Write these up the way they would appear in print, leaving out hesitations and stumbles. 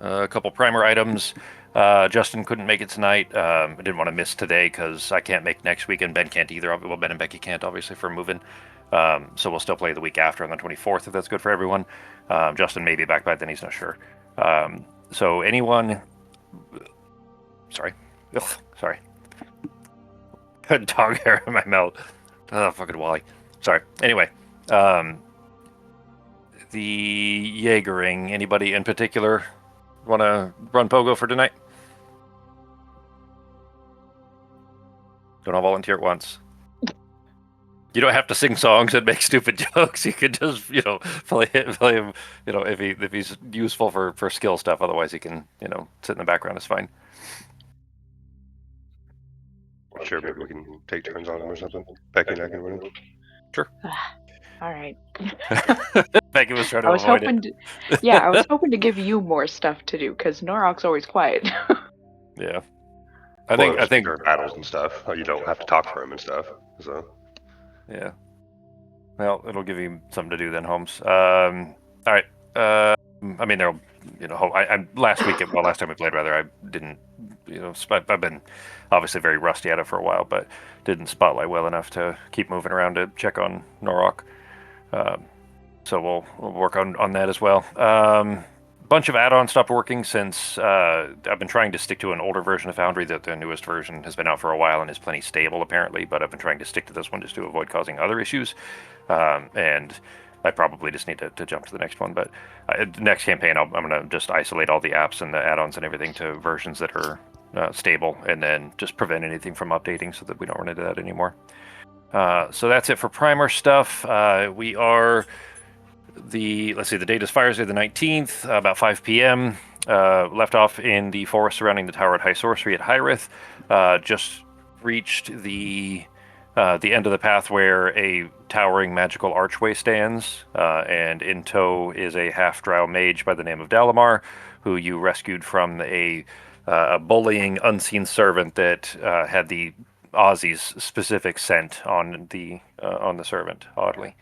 A couple primer items. Justin couldn't make it tonight. I didn't want to miss today because I can't make next week, and Ben can't either. Well, Ben and Becky can't, obviously, for moving. So we'll still play the week after on the 24th, if that's good for everyone. Justin may be back by then, he's not sure. So anyone... Sorry. Ugh, sorry. Dog hair in my mouth. Oh, fucking Wally. Sorry. Anyway, the Jaegering. Anybody in particular want to run Pogo for tonight? Don't all volunteer at once. You don't have to sing songs and make stupid jokes. You could just, play him. If he's useful for skill stuff. Otherwise, he can, sit in the background. It's fine. Sure, maybe we can take turns on him or something. Becky and I can run him. Sure. All right. Becky was trying to I was avoid hoping it. I was hoping to give you more stuff to do because Norok's always quiet. Yeah. I think during battles and stuff, you don't have to talk for him and stuff. So. Yeah. Well, it'll give you something to do then, Holmes. All right. I mean, there'll, last time we played, rather, I didn't, I've been obviously very rusty at it for a while, but didn't spotlight well enough to keep moving around to check on Norok. So we'll work on that as well. Bunch of add-ons stopped working since I've been trying to stick to an older version of Foundry. That the newest version has been out for a while and is plenty stable apparently, but I've been trying to stick to this one just to avoid causing other issues. And I probably just need to jump to the next one. But next campaign, I'm going to just isolate all the apps and the add-ons and everything to versions that are stable, and then just prevent anything from updating so that we don't run into that anymore. So that's it for primer stuff. We are... the date is Thursday the 19th, about 5 p.m. Left off in the forest surrounding the tower at High Sorcery at Hyrith. Just reached the end of the path where a towering magical archway stands, and in tow is a half-drow mage by the name of Dalamar, who you rescued from a bullying unseen servant that had the Aussie's specific scent on the servant, oddly.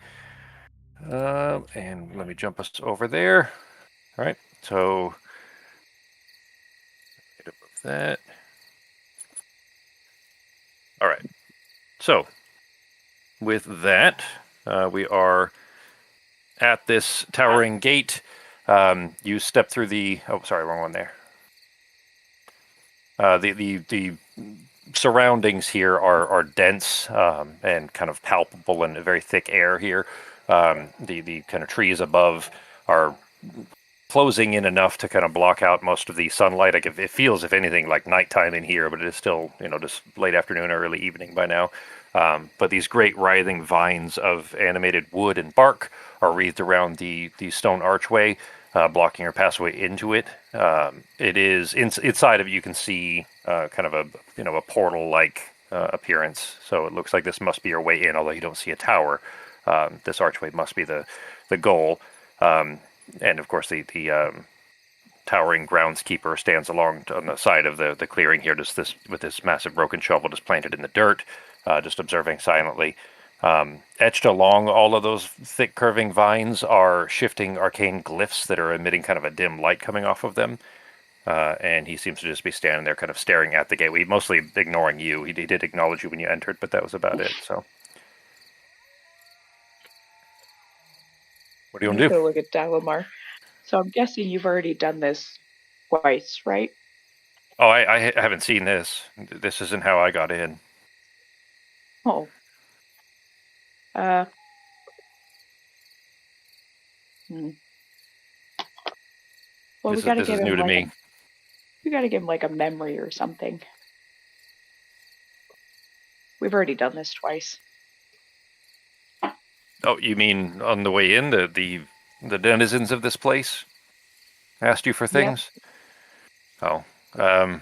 And let me jump us over there. All right, so get above that. All right, so with that, we are at this towering gate. You step through the... Oh, sorry, wrong one there. The surroundings here are dense and kind of palpable and very thick air here. The kind of trees above are closing in enough to kind of block out most of the sunlight. Like it feels, if anything, like nighttime in here, but it is still, just late afternoon or early evening by now. But these great writhing vines of animated wood and bark are wreathed around the stone archway, blocking your passageway into it. It is inside of it. You can see kind of a portal-like appearance. So it looks like this must be your way in, although you don't see a tower. This archway must be the goal. And of course, the towering groundskeeper stands along on the side of the clearing here, with this massive broken shovel just planted in the dirt, just observing silently. Etched along all of those thick curving vines are shifting arcane glyphs that are emitting kind of a dim light coming off of them. And he seems to just be standing there kind of staring at the gateway, mostly ignoring you. He did acknowledge you when you entered, but that was about it. So, what do you want to do? Go look at Dalamar. So I'm guessing you've already done this twice, right? Oh, I haven't seen this. This isn't how I got in. Oh. Well, this is new to me. We gotta give him like a memory or something. We've already done this twice. Oh, you mean on the way in, the denizens of this place asked you for things? Yep. Oh,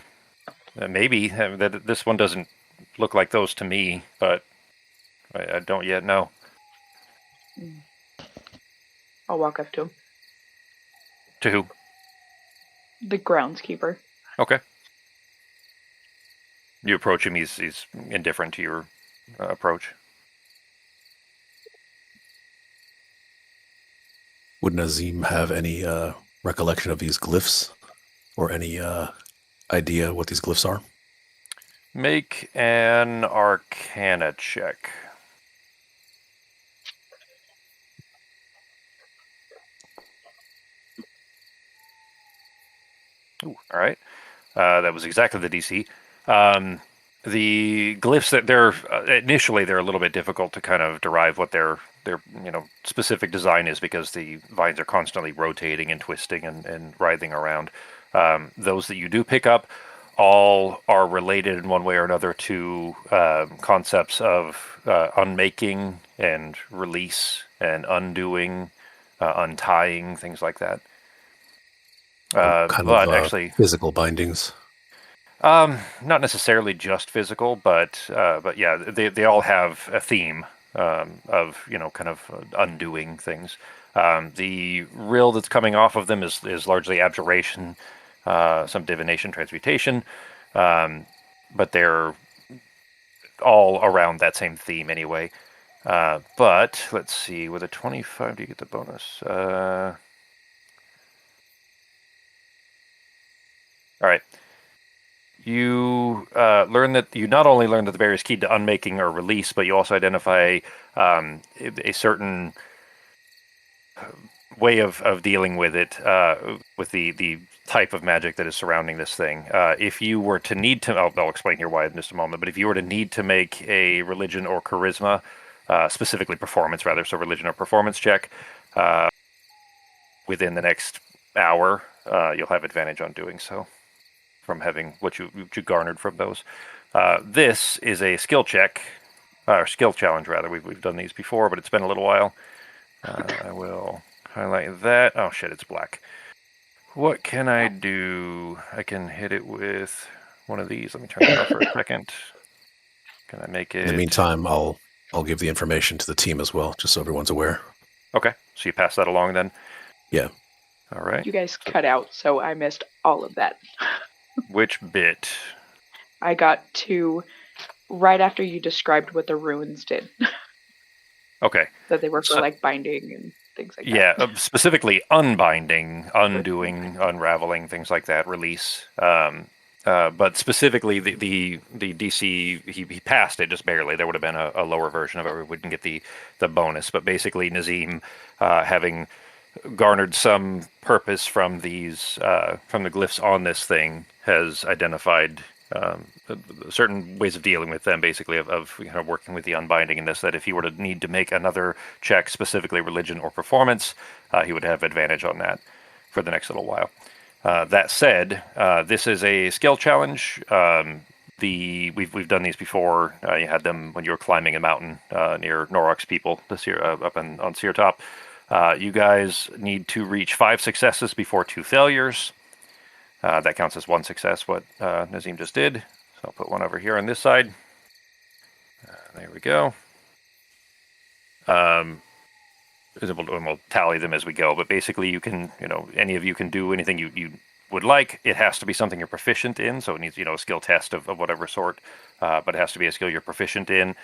maybe. This one doesn't look like those to me, but I don't yet know. I'll walk up to him. To who? The groundskeeper. Okay. You approach him, he's indifferent to your approach. Would Nazim have any recollection of these glyphs? or any idea what these glyphs are? Make an Arcana check. Ooh, all right. That was exactly the DC. The glyphs that they're initially they're a little bit difficult to kind of derive what their specific design is because the vines are constantly rotating and twisting and writhing around. Those that you do pick up all are related in one way or another to concepts of unmaking and release and undoing, untying, things like that. But actually, physical bindings. not necessarily just physical, but yeah, they all have a theme of kind of undoing things. The rill that's coming off of them is largely abjuration, some divination, transmutation, but they're all around that same theme anyway. But let's see, with a 25, do you get the bonus? All right. You learn that you not only learn that the barrier is keyed to unmaking or release, but you also identify a certain way of dealing with it, with the type of magic that is surrounding this thing. If you were to need to, I'll explain here why in just a moment, but if you were to need to make a religion or charisma, specifically performance rather, so religion or performance check, within the next hour, you'll have advantage on doing so from having what you garnered from those. This is a skill check, or skill challenge rather. We've done these before, but it's been a little while. I will highlight that. Oh shit, it's black. What can I do? I can hit it with one of these. Let me turn that off for a second. Can I make it? In the meantime, I'll give the information to the team as well, just so everyone's aware. Okay, so you pass that along then? Yeah. All right. You guys cut out, so I missed all of that. Which bit? I got to right after you described what the ruins did. Okay. That they were for like binding and things like that. Yeah, specifically unbinding, undoing, unraveling, things like that, release. But specifically, the DC he passed it just barely. There would have been a lower version of it. We wouldn't get the bonus. But basically, Nazim, having garnered some purpose from these from the glyphs on this thing, has identified certain ways of dealing with them, basically of working with the unbinding in this, that if he were to need to make another check, specifically religion or performance, he would have advantage on that for the next little while. That said, this is a skill challenge. We've done these before. You had them when you were climbing a mountain near Norrock's people this year, up on Sear Top. You guys need to reach 5 successes before 2 failures. That counts as 1 success, what Nazim just did. So I'll put one over here on this side. There we go. We'll tally them as we go, but basically you can, any of you can do anything you would like. It has to be something you're proficient in, so it needs, a skill test of whatever sort, but it has to be a skill you're proficient in.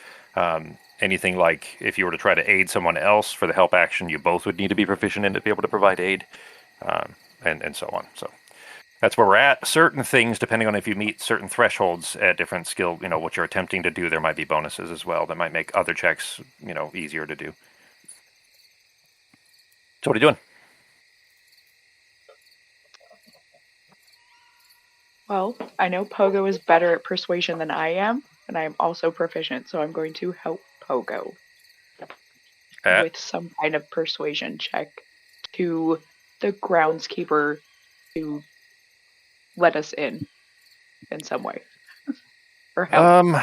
Anything like if you were to try to aid someone else for the help action, you both would need to be proficient in to be able to provide aid, and so on. So that's where we're at. Certain things, depending on if you meet certain thresholds at different skill, what you're attempting to do, there might be bonuses as well that might make other checks, easier to do. So what are you doing? Well, I know Pogo is better at persuasion than I am, and I am also proficient, so I'm going to help Pogo with some kind of persuasion check to the groundskeeper to let us in some way. Or help.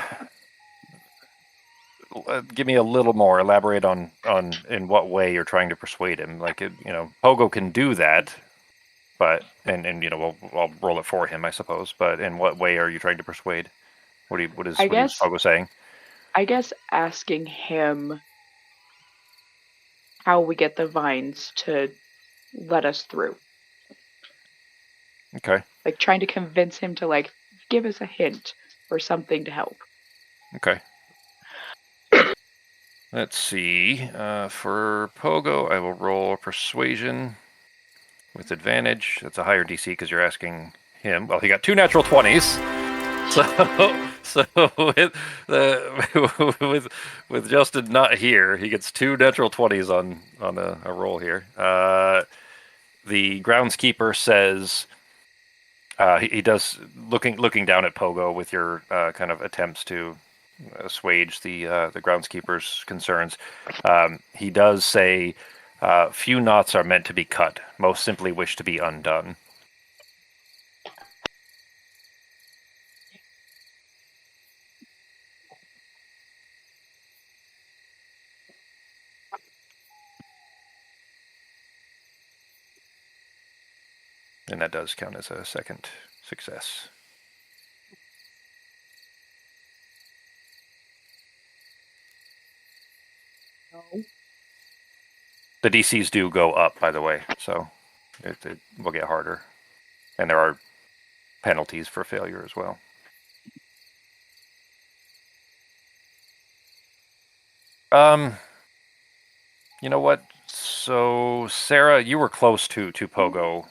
Give me a little more. Elaborate on in what way you're trying to persuade him. Like, Pogo can do that, but and I'll roll it for him, I suppose. But in what way are you trying to persuade? What is Pogo saying? I guess asking him how we get the vines to let us through. Okay. Like trying to convince him to give us a hint or something to help. Okay. Let's see. For Pogo, I will roll persuasion. with advantage. That's a higher DC because you're asking him. Well, he got 2 natural 20s. So with Justin not here, he gets 2 natural 20s on a roll here. The groundskeeper says he does looking down at Pogo with your kind of attempts to assuage the groundskeeper's concerns. He does say, "Few knots are meant to be cut. Most simply wish to be undone." And that does count as a second success. No. The DCs do go up, by the way, so it will get harder. And there are penalties for failure as well. You know what? So, Sarah, you were close to Pogo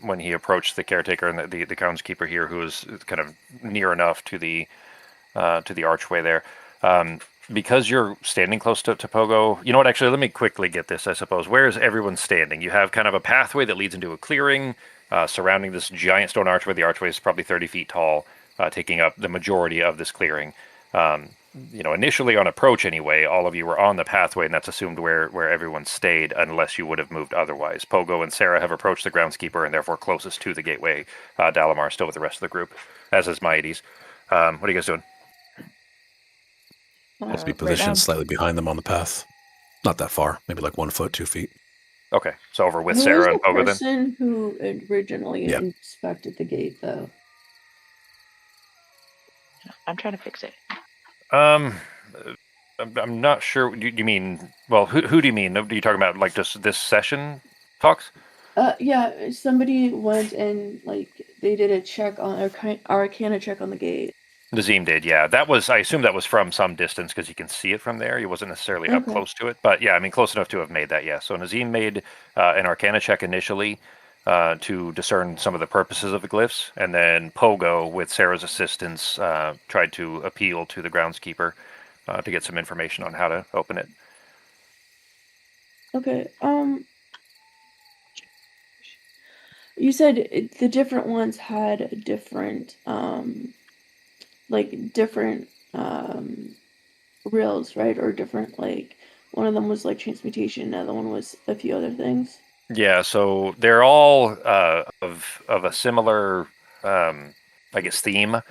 when he approached the caretaker and the groundskeeper here, who was kind of near enough to the archway there. Because you're standing close to Pogo, you know what? Actually, let me quickly get this, I suppose. Where is everyone standing? You have kind of a pathway that leads into a clearing surrounding this giant stone archway. The archway is probably 30 feet tall, taking up the majority of this clearing. Initially on approach anyway, all of you were on the pathway, and that's assumed where everyone stayed, unless you would have moved otherwise. Pogo and Sarah have approached the groundskeeper and therefore closest to the gateway. Dalamar still with the rest of the group, as is Maides. What are you guys doing? Let's be Right positioned now, slightly behind them on the path. Not that far, maybe like 1 foot, 2 feet. Okay, so over with Who Sarah was and the Pogo then? person who originally Yeah. inspected the gate, though? I'm trying to fix it. I'm not sure. You mean, well, who do you mean? Are you talking about like just this session talks? Yeah, somebody went and they did a check on Arcana check on the gate. Nazim did, yeah. I assume that was from some distance because you can see it from there. He wasn't necessarily up Okay. close to it, but yeah, I mean, close enough to have made that, yeah. So Nazim made an Arcana check initially to discern some of the purposes of the glyphs, and then Pogo, with Sarah's assistance, tried to appeal to the groundskeeper to get some information on how to open it. Okay. You said the different ones had different different reels, right? Or different one of them was transmutation, the other one was a few other things. Yeah, so they're all of a similar, I guess, theme.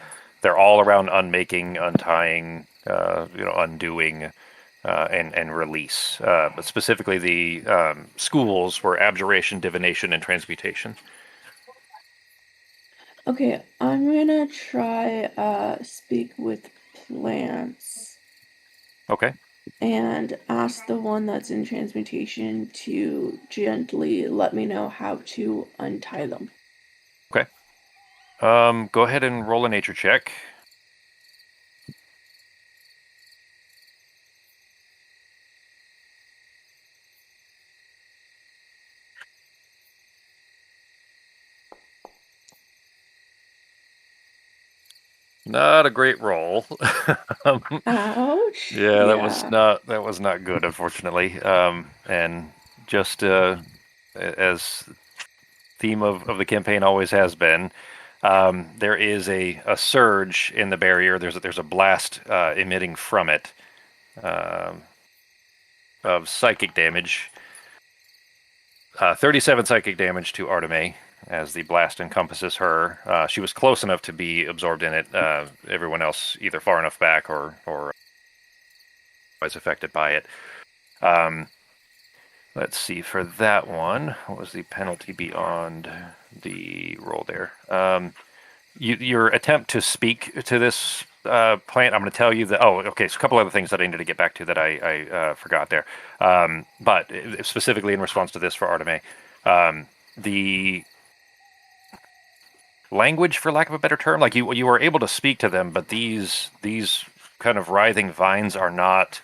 They're all around unmaking, untying, undoing, and release. But specifically, the schools were abjuration, divination, and transmutation. Okay, I'm gonna try speak with plants. Okay. And ask the one that's in transmutation to gently let me know how to untie them. Okay. Go ahead and roll a nature check. Not a great roll. Ouch. Yeah, that was not good, unfortunately. And just as theme of the campaign always has been, there is a surge in the barrier. There's a blast emitting from it of psychic damage. 37 psychic damage to Arteme as the blast encompasses her. She was close enough to be absorbed in it. Everyone else either far enough back or was affected by it. Let's see, for that one, what was the penalty beyond the roll there? Your attempt to speak to this plant, I'm going to tell you that, okay, so a couple other things that I needed to get back to that I forgot there. But specifically in response to this for Arteme, the language, for lack of a better term, like you were able to speak to them, but these kind of writhing vines are not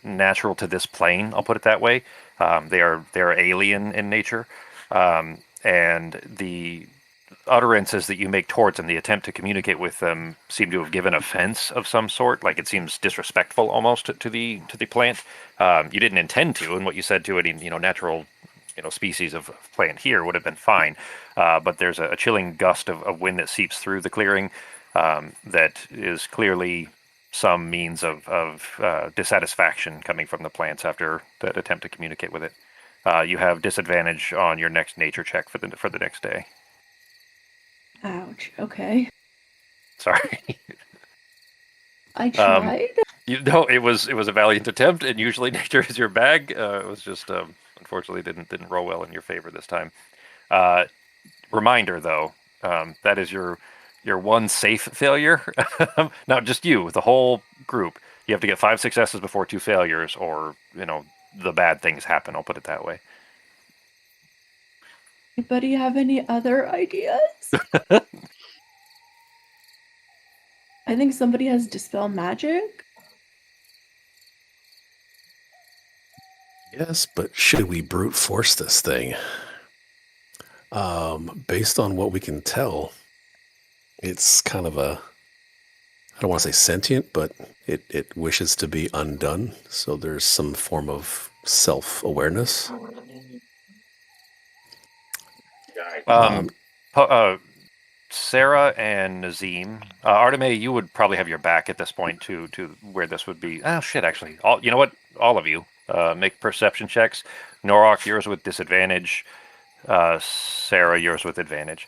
natural to this plane. I'll put it that way. They are alien in nature. and the utterances that you make towards them, the attempt to communicate with them, seem to have given offense of some sort. Like it seems disrespectful almost to the plant. You didn't intend to, and what you said to any natural species of plant here would have been fine. But there's a chilling gust of wind that seeps through the clearing that is clearly some means of dissatisfaction coming from the plants after that attempt to communicate with it. You have disadvantage on your next nature check for the next day. Ouch. Okay. Sorry. I tried. It was a valiant attempt, and usually nature is your bag. It was just unfortunately didn't roll well in your favor this time. Reminder though, that is your one safe failure. Not just you, the whole group. You have to get 5 successes before 2 failures, or the bad things happen. I'll put it that way. Anybody have any other ideas? I think somebody has dispel magic. Yes, but should we brute force this thing? Based on what we can tell, it's kind of I don't want to say sentient, but it wishes to be undone. So there's some form of self-awareness. Sarah and Nazim, Arteme, you would probably have your back at this point to where this would be. Oh shit! Actually, you know what? All of you make perception checks. Norok, yours with disadvantage. Sarah, yours with advantage.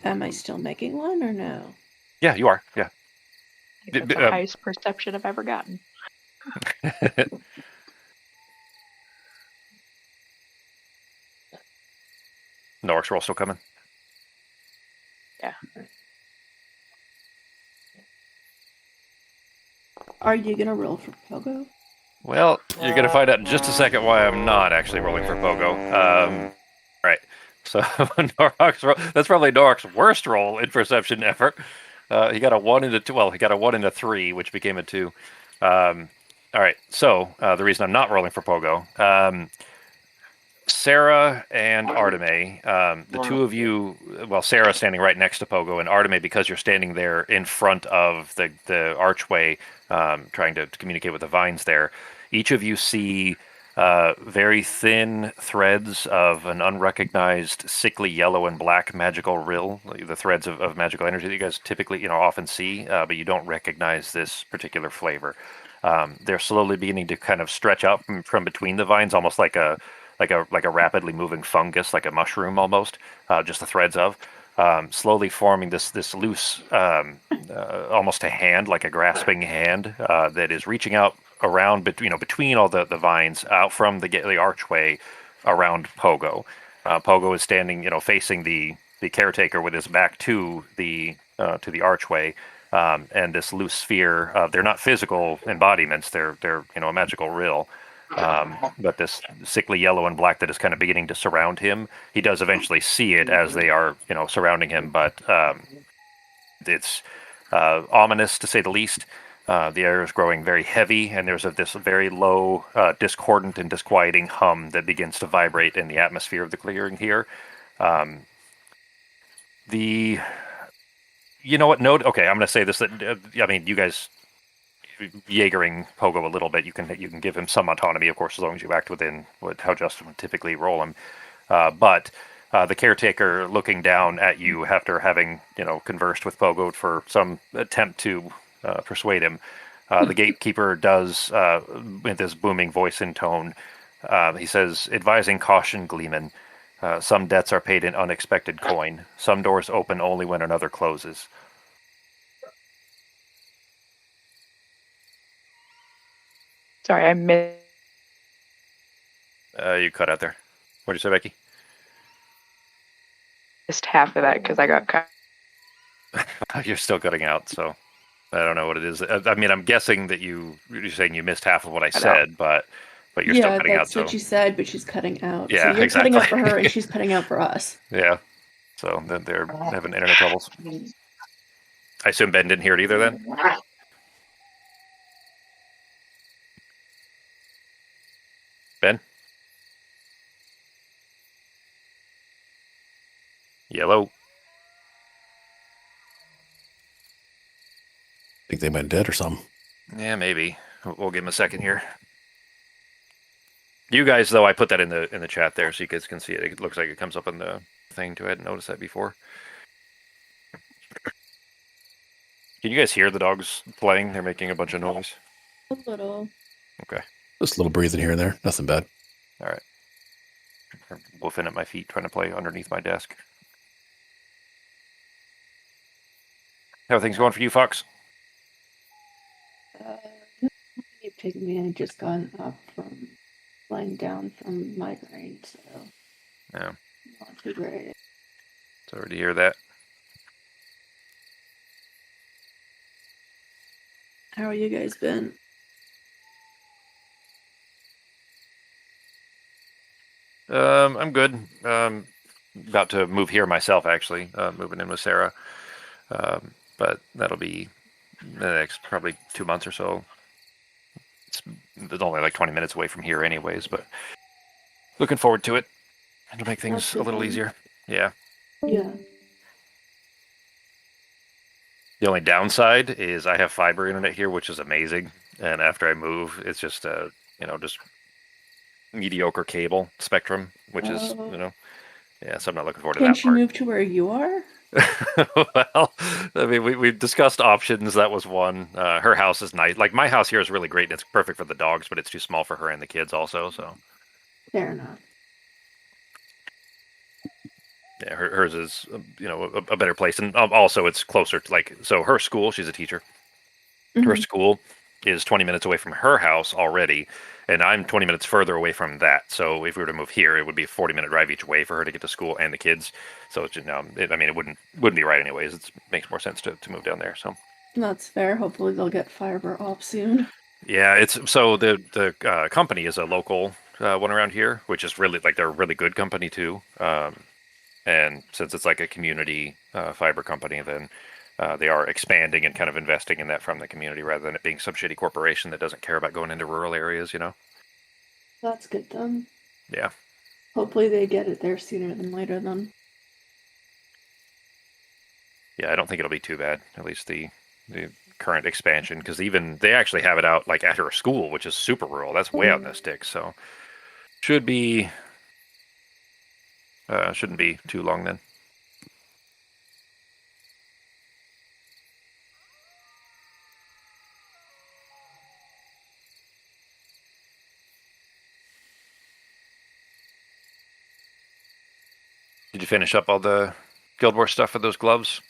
Am I still making one or no? Yeah, you are. Yeah. I think that's the highest perception I've ever gotten. Norok's roll still coming. Yeah. Are you gonna roll for Pogo? Well, you're going to find out in just a second why I'm not actually rolling for Pogo. Right. So Norok's that's probably Norok's worst roll in perception ever. He got a 1 and a 2. Well, he got a 1 and a 3, which became a 2. All right. So the reason I'm not rolling for Pogo, Sarah and Arteme, the two of you, well, Sarah standing right next to Pogo, and Arteme, because you're standing there in front of the archway, trying to communicate with the vines there, each of you see very thin threads of an unrecognized, sickly yellow and black magical rill, the threads of magical energy that you guys typically, often see, but you don't recognize this particular flavor. They're slowly beginning to kind of stretch out from between the vines, almost like a rapidly moving fungus, like a mushroom almost, just the threads of, slowly forming this loose, almost a hand, like a grasping hand, that is reaching out around between all the vines, out from the archway around Pogo. Pogo is standing, facing the caretaker with his back to the archway. And this loose sphere, they're not physical embodiments, they're a magical rill. But this sickly yellow and black that is kind of beginning to surround him, he does eventually see it as they are, surrounding him. But it's ominous to say the least. The air is growing very heavy, and there's this very low, discordant and disquieting hum that begins to vibrate in the atmosphere of the clearing here. You know what? No, okay, I'm going to say this. That I mean, you guys Jaegering Pogo a little bit. You can give him some autonomy, of course, as long as you act within how Justin would typically roll him. But the caretaker looking down at you after having conversed with Pogo for some attempt to persuade him, the gatekeeper does, with his booming voice and tone, he says, advising caution, Gleeman. Some debts are paid in unexpected coin. Some doors open only when another closes. Sorry, I missed You cut out there. What did you say, Becky? half of that because I got cut. You're still cutting out, so I don't know what it is. I mean, I'm guessing that you're saying you missed half of what I said, but you're still cutting out. That's what she said, but she's cutting out. Yeah, so you're exactly. cutting out for her, and she's cutting out for us. Yeah. So they're having internet troubles. I assume Ben didn't hear it either then? Ben? Yellow. Think they went dead or something. Yeah, maybe. We'll give him a second here. You guys, though, I put that in the chat there so you guys can see it. It looks like it comes up in the thing too. I hadn't noticed that before. Can you guys hear the dogs playing? They're making a bunch of noise. A little. Okay. Just a little breathing here and there. Nothing bad. All right. They're woofing at my feet, trying to play underneath my desk. How are things going for you, Fox? Keep taking me. I just gotten up from lying down from migraine, so Yeah. not too great. Sorry to hear that. How are you guys been? I'm good. About to move here myself, actually. Moving in with Sarah. But that'll be the next probably 2 months or so. It's only like 20 minutes away from here anyways, but looking forward to it. It'll make things That's a good little then. easier. Yeah. Yeah. The only downside is I have fiber internet here, which is amazing. And after I move, it's just just mediocre cable spectrum, which is, Oh. yeah, so I'm not looking forward to Can that she part. move to where you are? Well, I mean, we discussed options. That was one. Her house is nice. Like, my house here is really great, and it's perfect for the dogs, but it's too small for her and the kids also. So Fair enough. yeah, hers is a better place, and also it's closer to, like, so her school. She's a teacher. Her Mhm. school is 20 minutes away from her house already, and I'm 20 minutes further away from that. So if we were to move here, it would be a 40-minute drive each way for her to get to school and the kids. So it's just, I mean, it wouldn't be right anyways. It makes more sense to move down there. So That's fair. Hopefully they'll get fiber up soon. yeah, it's so the company is a local one around here, which is really, like, they're a really good company too. And since it's like a community fiber company, then they are expanding and kind of investing in that from the community rather than it being some shitty corporation that doesn't care about going into rural areas. That's good then. Yeah. Hopefully they get it there sooner than later then. Yeah, I don't think it'll be too bad. At least the current expansion, because even they actually have it out like at her school, which is super rural. That's way out in the sticks. So shouldn't be too long then. Did you finish up all the Guild Wars stuff for those gloves?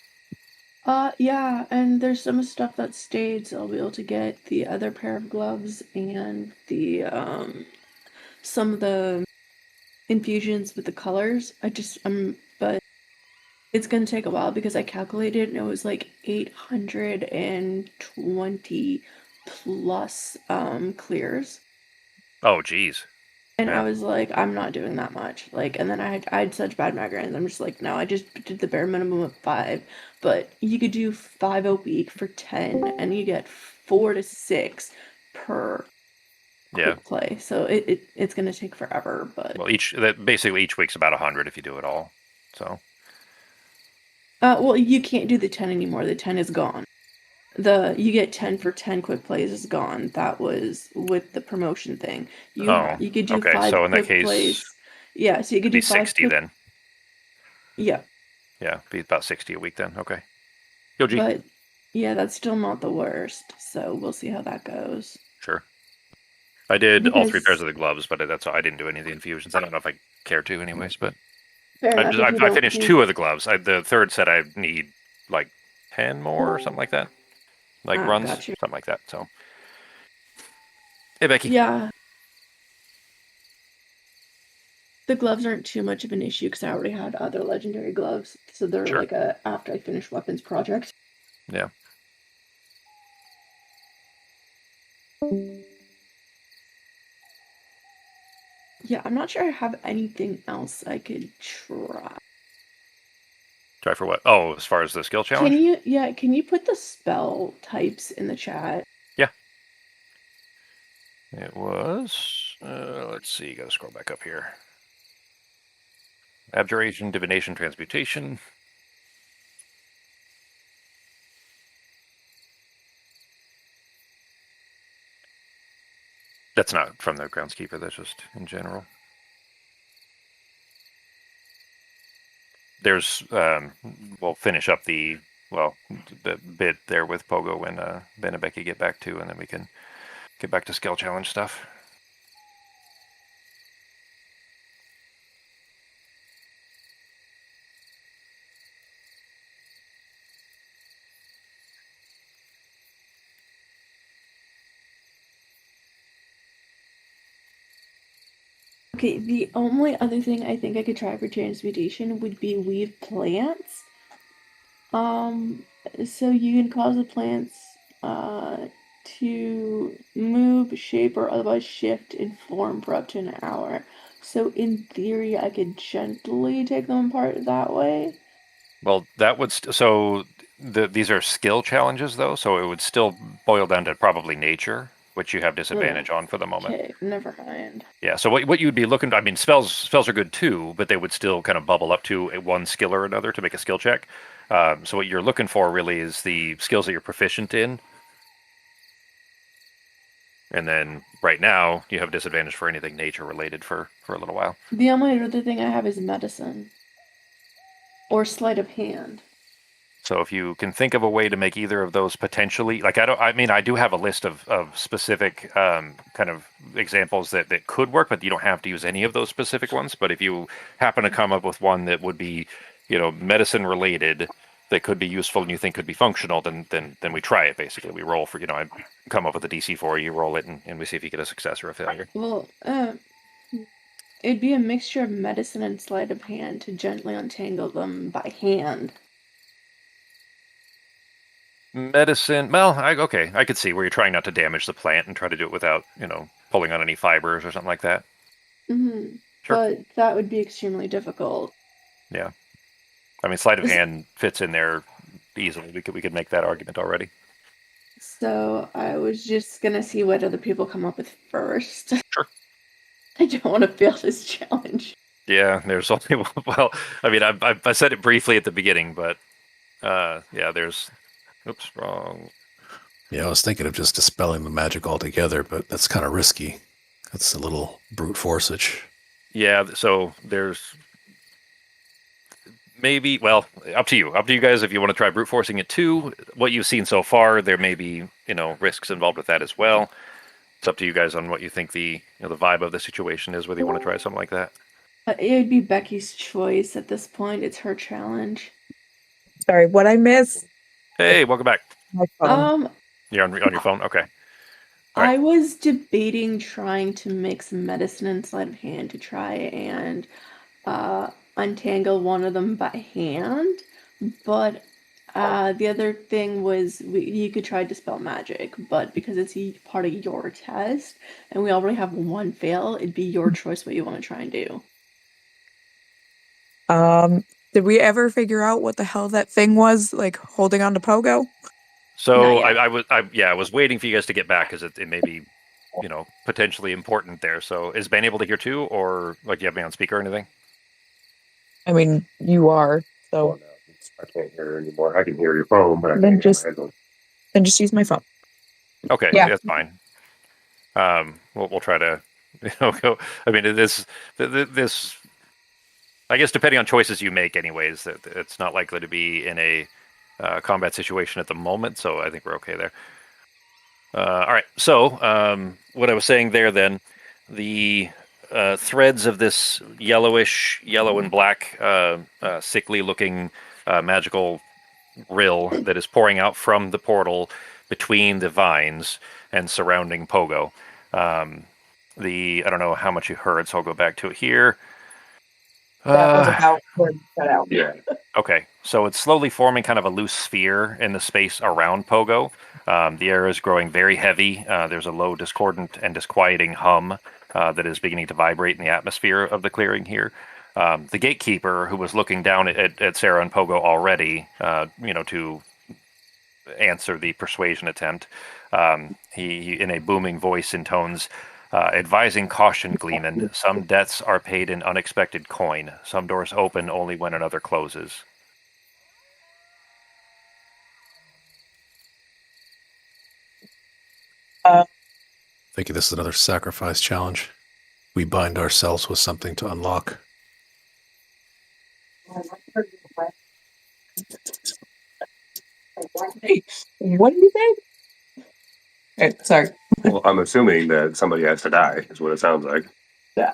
Yeah, and there's some stuff that stayed, so I'll be able to get the other pair of gloves and the some of the infusions with the colors. But it's gonna take a while because I calculated and it was like 820 plus clears. Oh, geez. And Yeah. I was like, I'm not doing that much. Like, and then I had such bad migraines. I'm just like, no, I just did the bare minimum of 5. But you could do 5 a week for 10, and you get 4 to 6 per Yeah. quick play. So it's gonna take forever. But Well, basically each week's about 100 if you do it all. So well, you can't do the 10 anymore. The 10 is gone. You get 10 for 10 quick plays is gone. That was with the promotion thing. You could do okay. 5 So in that quick case, plays. Yeah, so you could it'd be do 5 60 quick. then. Yeah. Yeah, be about 60 a week then. Okay. Yo, G. But yeah, that's still not the worst. So we'll see how that goes. Sure. I did all 3 Because pairs of the gloves, but that's all. I didn't do any of the infusions. I don't know if I care to, anyways. But fair enough. If you I don't finished think- 2 of the gloves. The third set I need like 10 more or something like that. Like runs, got you. something like that. So, hey, Becky. Yeah. The gloves aren't too much of an issue because I already had other legendary gloves. So they're Sure. like a after I finish weapons project. Yeah. Yeah, I'm not sure I have anything else I could try. Try for what? Oh, as far as the skill challenge? Can you put the spell types in the chat? It was Let's see. Got to scroll back up here. Abjuration, divination, transmutation. That's not from the groundskeeper. That's just in general. There's we'll finish up the bit there with Pogo when Ben and Becky get back to, and then we can get back to skill challenge stuff. Okay, the only other thing I think I could try for transmutation would be weave plants. So you can cause the plants to move, shape, or otherwise shift in form for up to an hour. So in theory, I could gently take them apart that way. Well, that would these are skill challenges though, so it would still boil down to probably nature, which you have disadvantage on for the moment. Okay, never mind. Yeah. So what you'd be looking, I mean, spells are good too, but they would still kind of bubble up to one skill or another to make a skill check. So what you're looking for really is the skills that you're proficient in. And then right now you have disadvantage for anything nature related for a little while. The only other thing I have is medicine. Or sleight of hand. So if you can think of a way to make either of those potentially, like I do have a list of specific kind of examples that could work, but you don't have to use any of those specific ones. But if you happen to come up with one that would be, medicine related, that could be useful and you think could be functional, then we try it. Basically, we roll for, I come up with a DC for you, roll it, and we see if you get a success or a failure. Well, it'd be a mixture of medicine and sleight of hand to gently untangle them by hand. Medicine, well, okay, I could see where you're trying not to damage the plant and try to do it without, pulling on any fibers or something like that. Mm-hmm. Sure. But that would be extremely difficult. Yeah. I mean, sleight of hand fits in there easily. We could make that argument already. So I was just gonna see what other people come up with first. Sure. I don't want to fail this challenge. Yeah, there's only well, I mean, I said it briefly at the beginning, but yeah, there's. Oops, wrong. Yeah, I was thinking of just dispelling the magic altogether, but that's kind of risky. That's a little brute forceage. Yeah, so there's maybe, well, up to you guys if you want to try brute forcing it too. What you've seen so far, there may be risks involved with that as well. It's up to you guys on what you think the the vibe of the situation is, whether you want to try something like that. It would be Becky's choice at this point. It's her challenge. Sorry, what I missed? Hey, welcome back. My phone. You're on your phone? Okay. All I right. was debating trying to mix medicine and sleight of hand to try and untangle one of them by hand, but the other thing was you could try dispel magic, but because it's part of your test and we already have one fail, it'd be your choice what you want to try and do. Did we ever figure out what the hell that thing was, like holding on to Pogo? So Not yet. I was waiting for you guys to get back because it may be, potentially important there. So is Ben able to hear too, or like do you have me on speaker or anything? I mean, you are, so Well, no, I can't hear her anymore. I can hear your phone, but I Then can't just- hear my headphones. then just use my phone. Okay, Yeah. that's fine. We'll try to, go. I mean, this. I guess depending on choices you make, anyways, that it's not likely to be in a combat situation at the moment. So I think we're okay there. All right. So what I was saying there, then, the threads of this yellow and black, sickly-looking magical rill that is pouring out from the portal between the vines and surrounding Pogo. I don't know how much you heard, so I'll go back to it here. That was about where we cut out. Yeah. Okay, so it's slowly forming kind of a loose sphere in the space around Pogo. The air is growing very heavy. There's a low, discordant, and disquieting hum that is beginning to vibrate in the atmosphere of the clearing here. The gatekeeper, who was looking down at Sarah and Pogo already, to answer the persuasion attempt, he in a booming voice intones, Advising caution, Gleeman. Some deaths are paid in unexpected coin. Some doors open only when another closes. Thinking this is another sacrifice challenge. We bind ourselves with something to unlock. Hey, what do you think? Sorry. Well, I'm assuming that somebody has to die, is what it sounds like.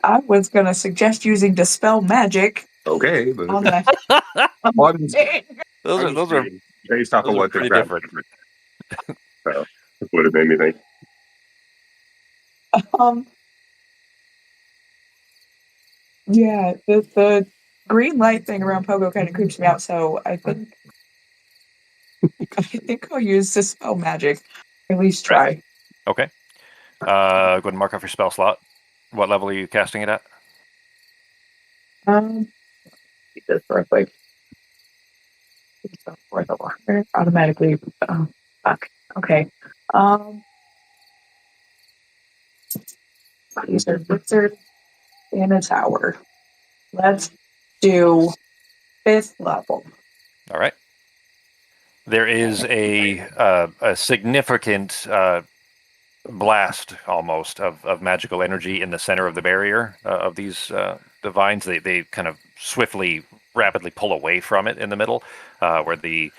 I was going to suggest using Dispel Magic Okay, but on the well, I'm just- Those are based off of what they're pretty different. So that's what it made me think. Yeah, the green light thing around Pogo kind of creeps me out, so I think I'll use Dispel Magic. At least try. Okay. Go ahead and mark off your spell slot. What level are you casting it at? Get this correctly. Automatically. Fuck. Okay. These are wizard in a tower. Let's do 5th level. All right. There is a significant blast almost of magical energy in the center of the barrier of these the vines. They kind of swiftly, rapidly pull away from it in the middle, where the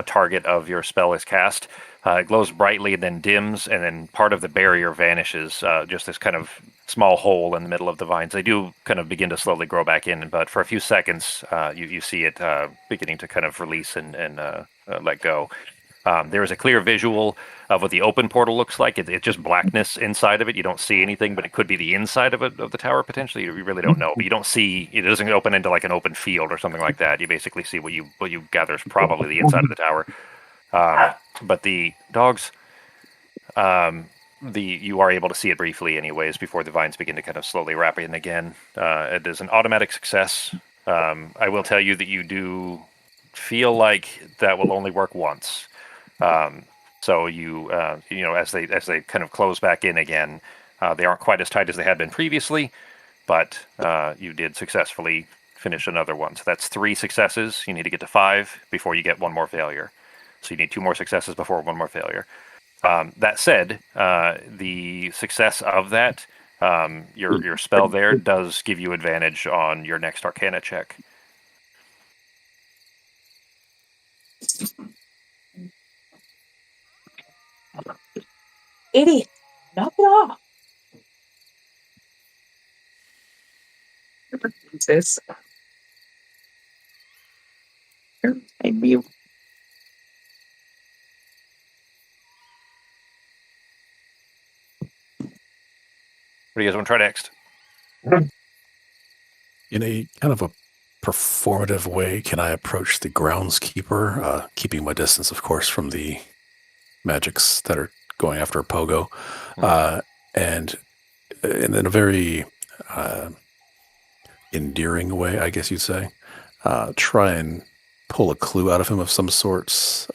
target of your spell is cast. It glows brightly and then dims, and then part of the barrier vanishes. Just this kind of small hole in the middle of the vines. They do kind of begin to slowly grow back in, but for a few seconds, you see it beginning to kind of release and let go. There is a clear visual of what the open portal looks like. It's just blackness inside of it. You don't see anything, but it could be the inside of it, of the tower potentially. You really don't know. But you don't see. It doesn't open into like an open field or something like that. You basically see what you gather is probably the inside of the tower. But the dogs, you are able to see it briefly, anyways, before the vines begin to kind of slowly wrap in again. It is an automatic success. I will tell you that you do feel like that will only work once. So as they kind of close back in again, they aren't quite as tight as they had been previously, but you did successfully finish another one. So that's 3 successes. You need to get to 5 before you get one more failure. So you need 2 more successes before one more failure. That said, the success of that, your spell there does give you advantage on your next Arcana check. Idiot! Knock it off! This. I mute. What do you guys want to try next? In a kind of a performative way, can I approach the groundskeeper, keeping my distance, of course, from the magics that are going after a pogo, and in a very endearing way, I guess you'd say, try and pull a clue out of him of some sorts.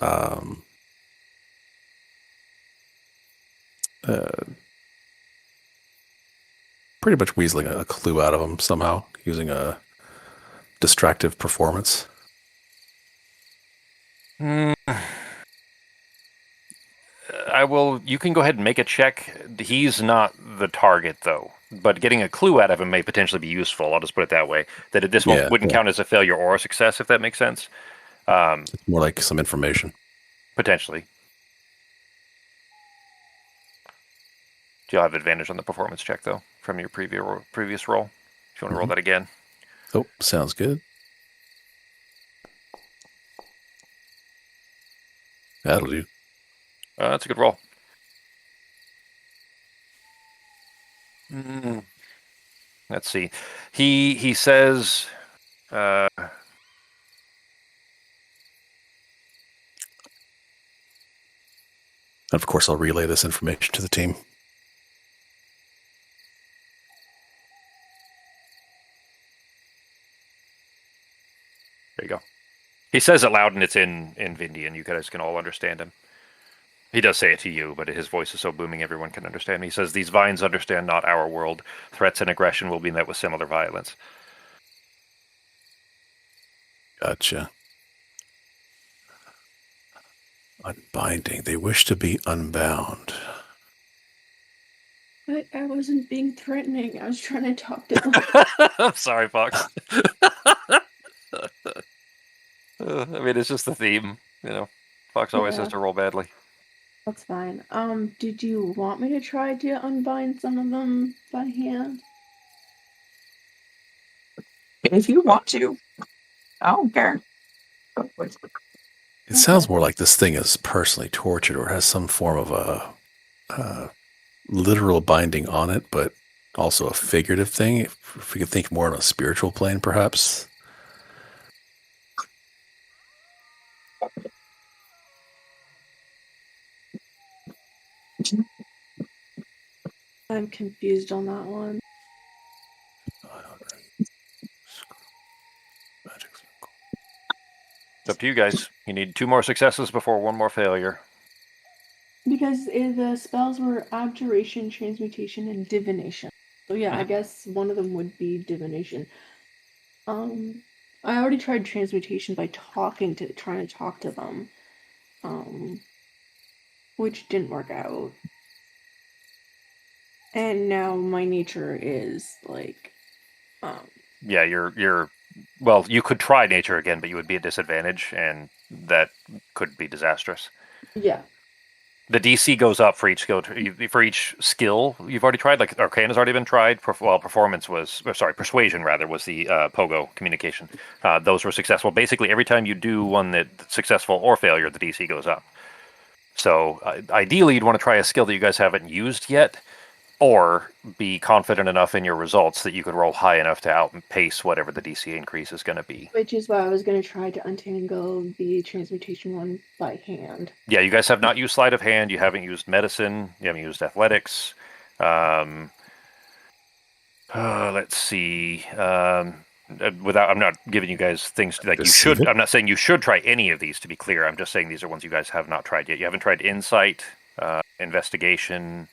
Pretty much weaseling a clue out of him somehow using a distractive performance. You can go ahead and make a check. He's not the target, though. But getting a clue out of him may potentially be useful. I'll just put it that way. That this wouldn't count as a failure or a success, if that makes sense. It's more like some information. Potentially. Do you have advantage on the performance check, though, from your previous roll? If you want to roll that again. Oh, sounds good. That'll do. That's a good roll. Let's see. He says, And of course, I'll relay this information to the team. there you go. He says it loud, and it's in Vindian. You guys can all understand him. He does say it to you, but his voice is so booming everyone can understand. He says, "These vines understand not our world. Threats and aggression will be met with similar violence." Gotcha. Unbinding. They wish to be unbound. But I wasn't being threatening. I was trying to talk to them. I'm sorry, Fox. I mean, it's just the theme, you know. Fox always has Yeah. to roll badly. That's fine. Did you want me to try to unbind some of them by hand? If you want to, I don't care. Go for it. It sounds more like this thing is personally tortured or has some form of a literal binding on it, but also a figurative thing. If we could think more on a spiritual plane, perhaps. I'm confused on that one. It's up to you guys. You need 2 more successes before 1 more failure. Because the spells were abjuration, transmutation, and divination. So yeah, I guess one of them would be divination. I already tried transmutation by trying to talk to them. Which didn't work out. And now my nature is like Yeah, you're well, you could try nature again, but you would be at disadvantage, and that could be disastrous. yeah. The DC goes up for each skill. For each skill you've already tried, like Arcane has already been tried. Performance was, or sorry, Persuasion rather was the Pogo communication. Those were successful. Basically, every time you do one that's successful or failure, the DC goes up. So ideally, you'd want to try a skill that you guys haven't used yet, or be confident enough in your results that you could roll high enough to outpace whatever the DC increase is going to be. Which is why I was going to try to untangle the transmutation one by hand. Yeah, you guys have not used sleight of hand. You haven't used medicine. You haven't used athletics. Let's see. Without, I'm not giving you guys things like you should. I'm not saying you should try any of these. To be clear, I'm just saying these are ones you guys have not tried yet. You haven't tried insight, investigation.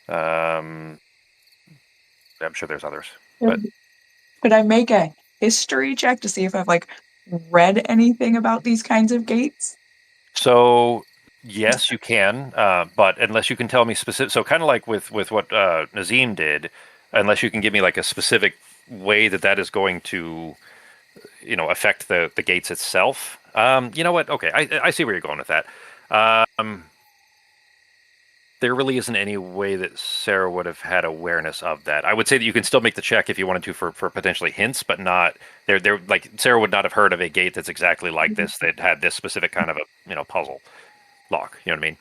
I'm sure there's others. But Could I make a history check to see if I've like read anything about these kinds of gates? so yes, you can, but unless you can tell me specific, so kind of like with what Nazim did, unless you can give me like a specific way that is going to, affect the gates itself. You know what? Okay, I see where you're going with that. There really isn't any way that Sarah would have had awareness of that. I would say that you can still make the check if you wanted to for potentially hints, but not they're like Sarah would not have heard of a gate that's exactly like this that had this specific kind of a puzzle lock. You know what I mean?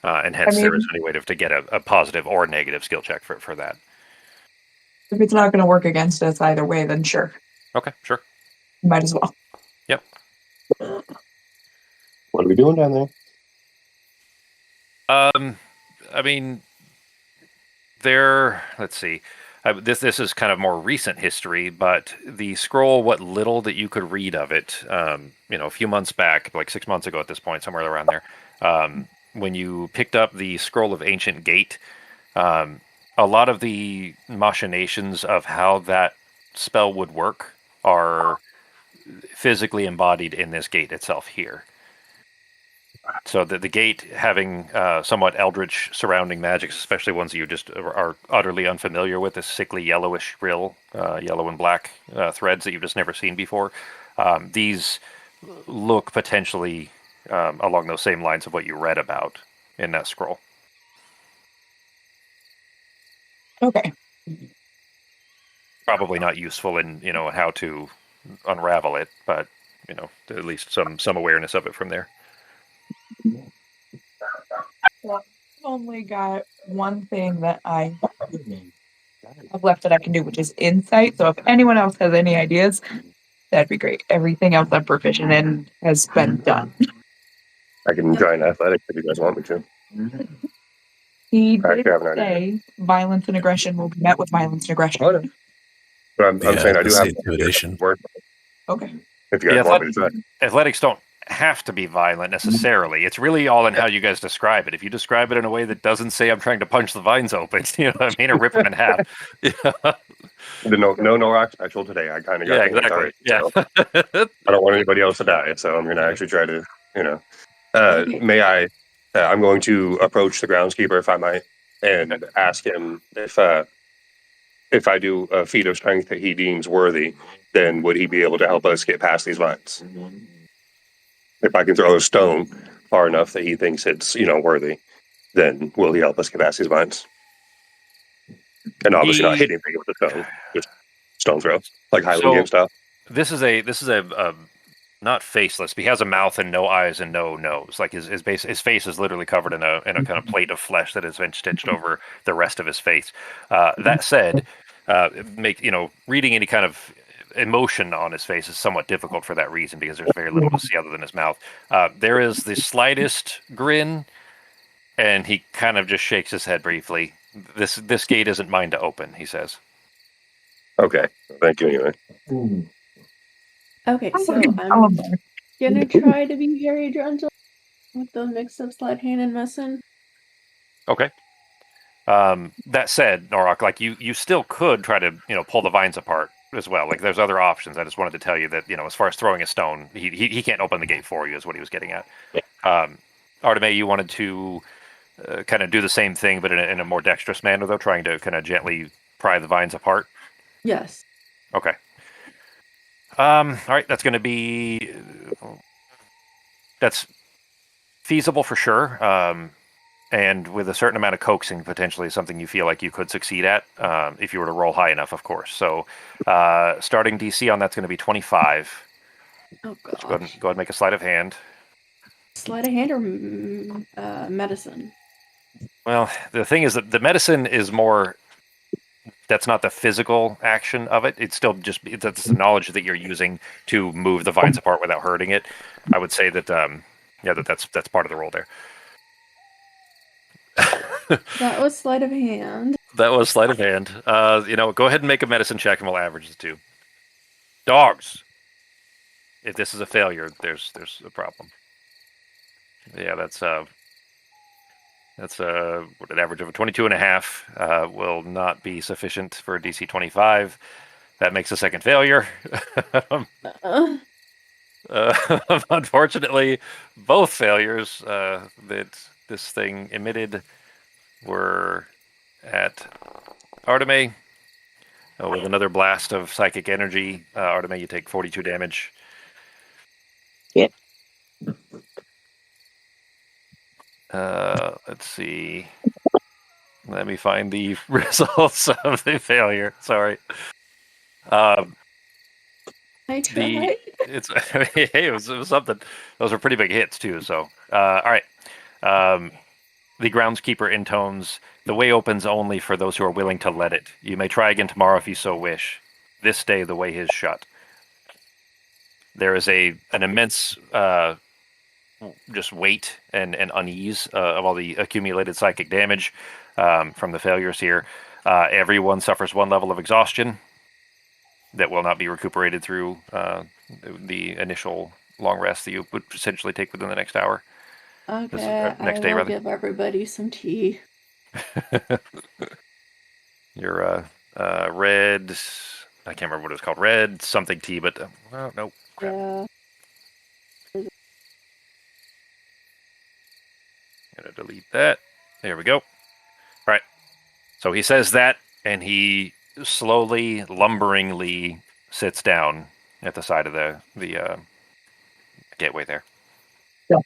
And hence there isn't any way to get a positive or negative skill check for that. If it's not going to work against us either way, then sure. Okay, sure. Might as well. Yep. What are we doing down there? I mean, let's see. This is kind of more recent history, but the scroll, what little that you could read of it, a few months back, like 6 months ago at this point, somewhere around there, when you picked up the Scroll of Ancient Gate, a lot of the machinations of how that spell would work are physically embodied in this gate itself here. So the gate having somewhat eldritch surrounding magics, especially ones that you just are utterly unfamiliar with, this sickly yellowish rill, yellow and black threads that you've just never seen before. These look potentially along those same lines of what you read about in that scroll. Okay. Probably not useful in how to unravel it, but at least some awareness of it from there. Well, I've only got one thing that I have left that I can do, which is insight. So if anyone else has any ideas, that'd be great. Everything else I'm proficient in has been done. I can try an athletics if you guys want me to. He I did have an idea. say violence and aggression will be met with violence and aggression. Okay. But I'm saying I do have intimidation. work Okay. if you guys want me to try. Athletics don't have to be violent necessarily. It's really all in how you guys describe it. If you describe it in a way that doesn't say I'm trying to punch the vines open, you know what I mean, or rip them in half. No rock special today. I kind of got Yeah, the hint exactly. already. Yeah. So I don't want anybody else to die, so I'm going to actually try to, Okay. may I? I'm going to approach the groundskeeper if I might, and ask him if I do a feat of strength that he deems worthy, then would he be able to help us get past these vines? If I can throw a stone far enough that he thinks it's worthy, then will he help us get past these vines? And obviously not hit anything with the stone, just stone throw, like Highland game style. This is a not faceless, but he has a mouth and no eyes and no nose. Like his face is literally covered in a kind of plate of flesh that has been stitched over the rest of his face. That said, reading any kind of emotion on his face is somewhat difficult for that reason because there's very little to see other than his mouth. There is the slightest grin, and he kind of just shakes his head briefly. This gate isn't mine to open, he says. Okay, thank you anyway. Okay, so I'm gonna try to be very gentle with the mix of sleight hand and medicine. Okay. That said, Norok, like you still could try to pull the vines apart as well. Like there's other options. I just wanted to tell you that as far as throwing a stone, he can't open the gate for you. Is what he was getting at. Arteme, you wanted to kind of do the same thing, but in a more dexterous manner, though, trying to kind of gently pry the vines apart. Yes. Okay. All right, that's going to be that's feasible for sure. And with a certain amount of coaxing, potentially something you feel like you could succeed at if you were to roll high enough, of course. So starting DC on that's going to be 25. Oh Let's god. go ahead and make a sleight of hand. Sleight of hand or medicine? Well, the thing is that the medicine is more. That's not the physical action of it. It's still just that's the knowledge that you're using to move the vines apart without hurting it. I would say that that's part of the roll there. That was sleight of hand. That was sleight of hand. Go ahead and make a medicine check, and we'll average the two. Dogs. If this is a failure, there's a problem. Yeah, that's an average of a 22.5 will not be sufficient for a DC 25. That makes a second failure. Unfortunately, both failures that this thing emitted were at Arteme. With another blast of psychic energy, Arteme, you take 42 damage. Yep. Let's see. Let me find the results of the failure. Sorry. I tried. It was something. Those were pretty big hits too. So, all right. The groundskeeper intones, "The way opens only for those who are willing to let it. You may try again tomorrow if you so wish. This day the way is shut." There is an immense just weight and unease of all the accumulated psychic damage from the failures here. Everyone suffers one level of exhaustion that will not be recuperated through the initial long rest that you would essentially take within the next hour. Okay, Next I day, will rather. give everybody some tea. Your red, I can't remember what it was called, red something tea, but no, crap. Yeah. Gonna delete that. There we go. All right. So he says that, and he slowly, lumberingly sits down at the side of the gateway there. Yeah.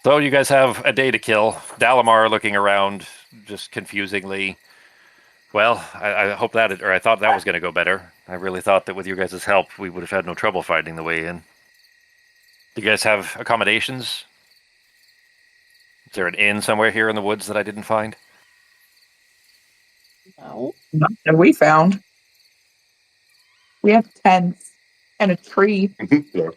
So you guys have a day to kill. Dalamar looking around, just confusingly. Well, I hope that, or I thought that was going to go better. I really thought that with your guys' help, we would have had no trouble finding the way in. Do you guys have accommodations? Is there an inn somewhere here in the woods that I didn't find? No. Not that we found. We have tents and a tree. Yeah.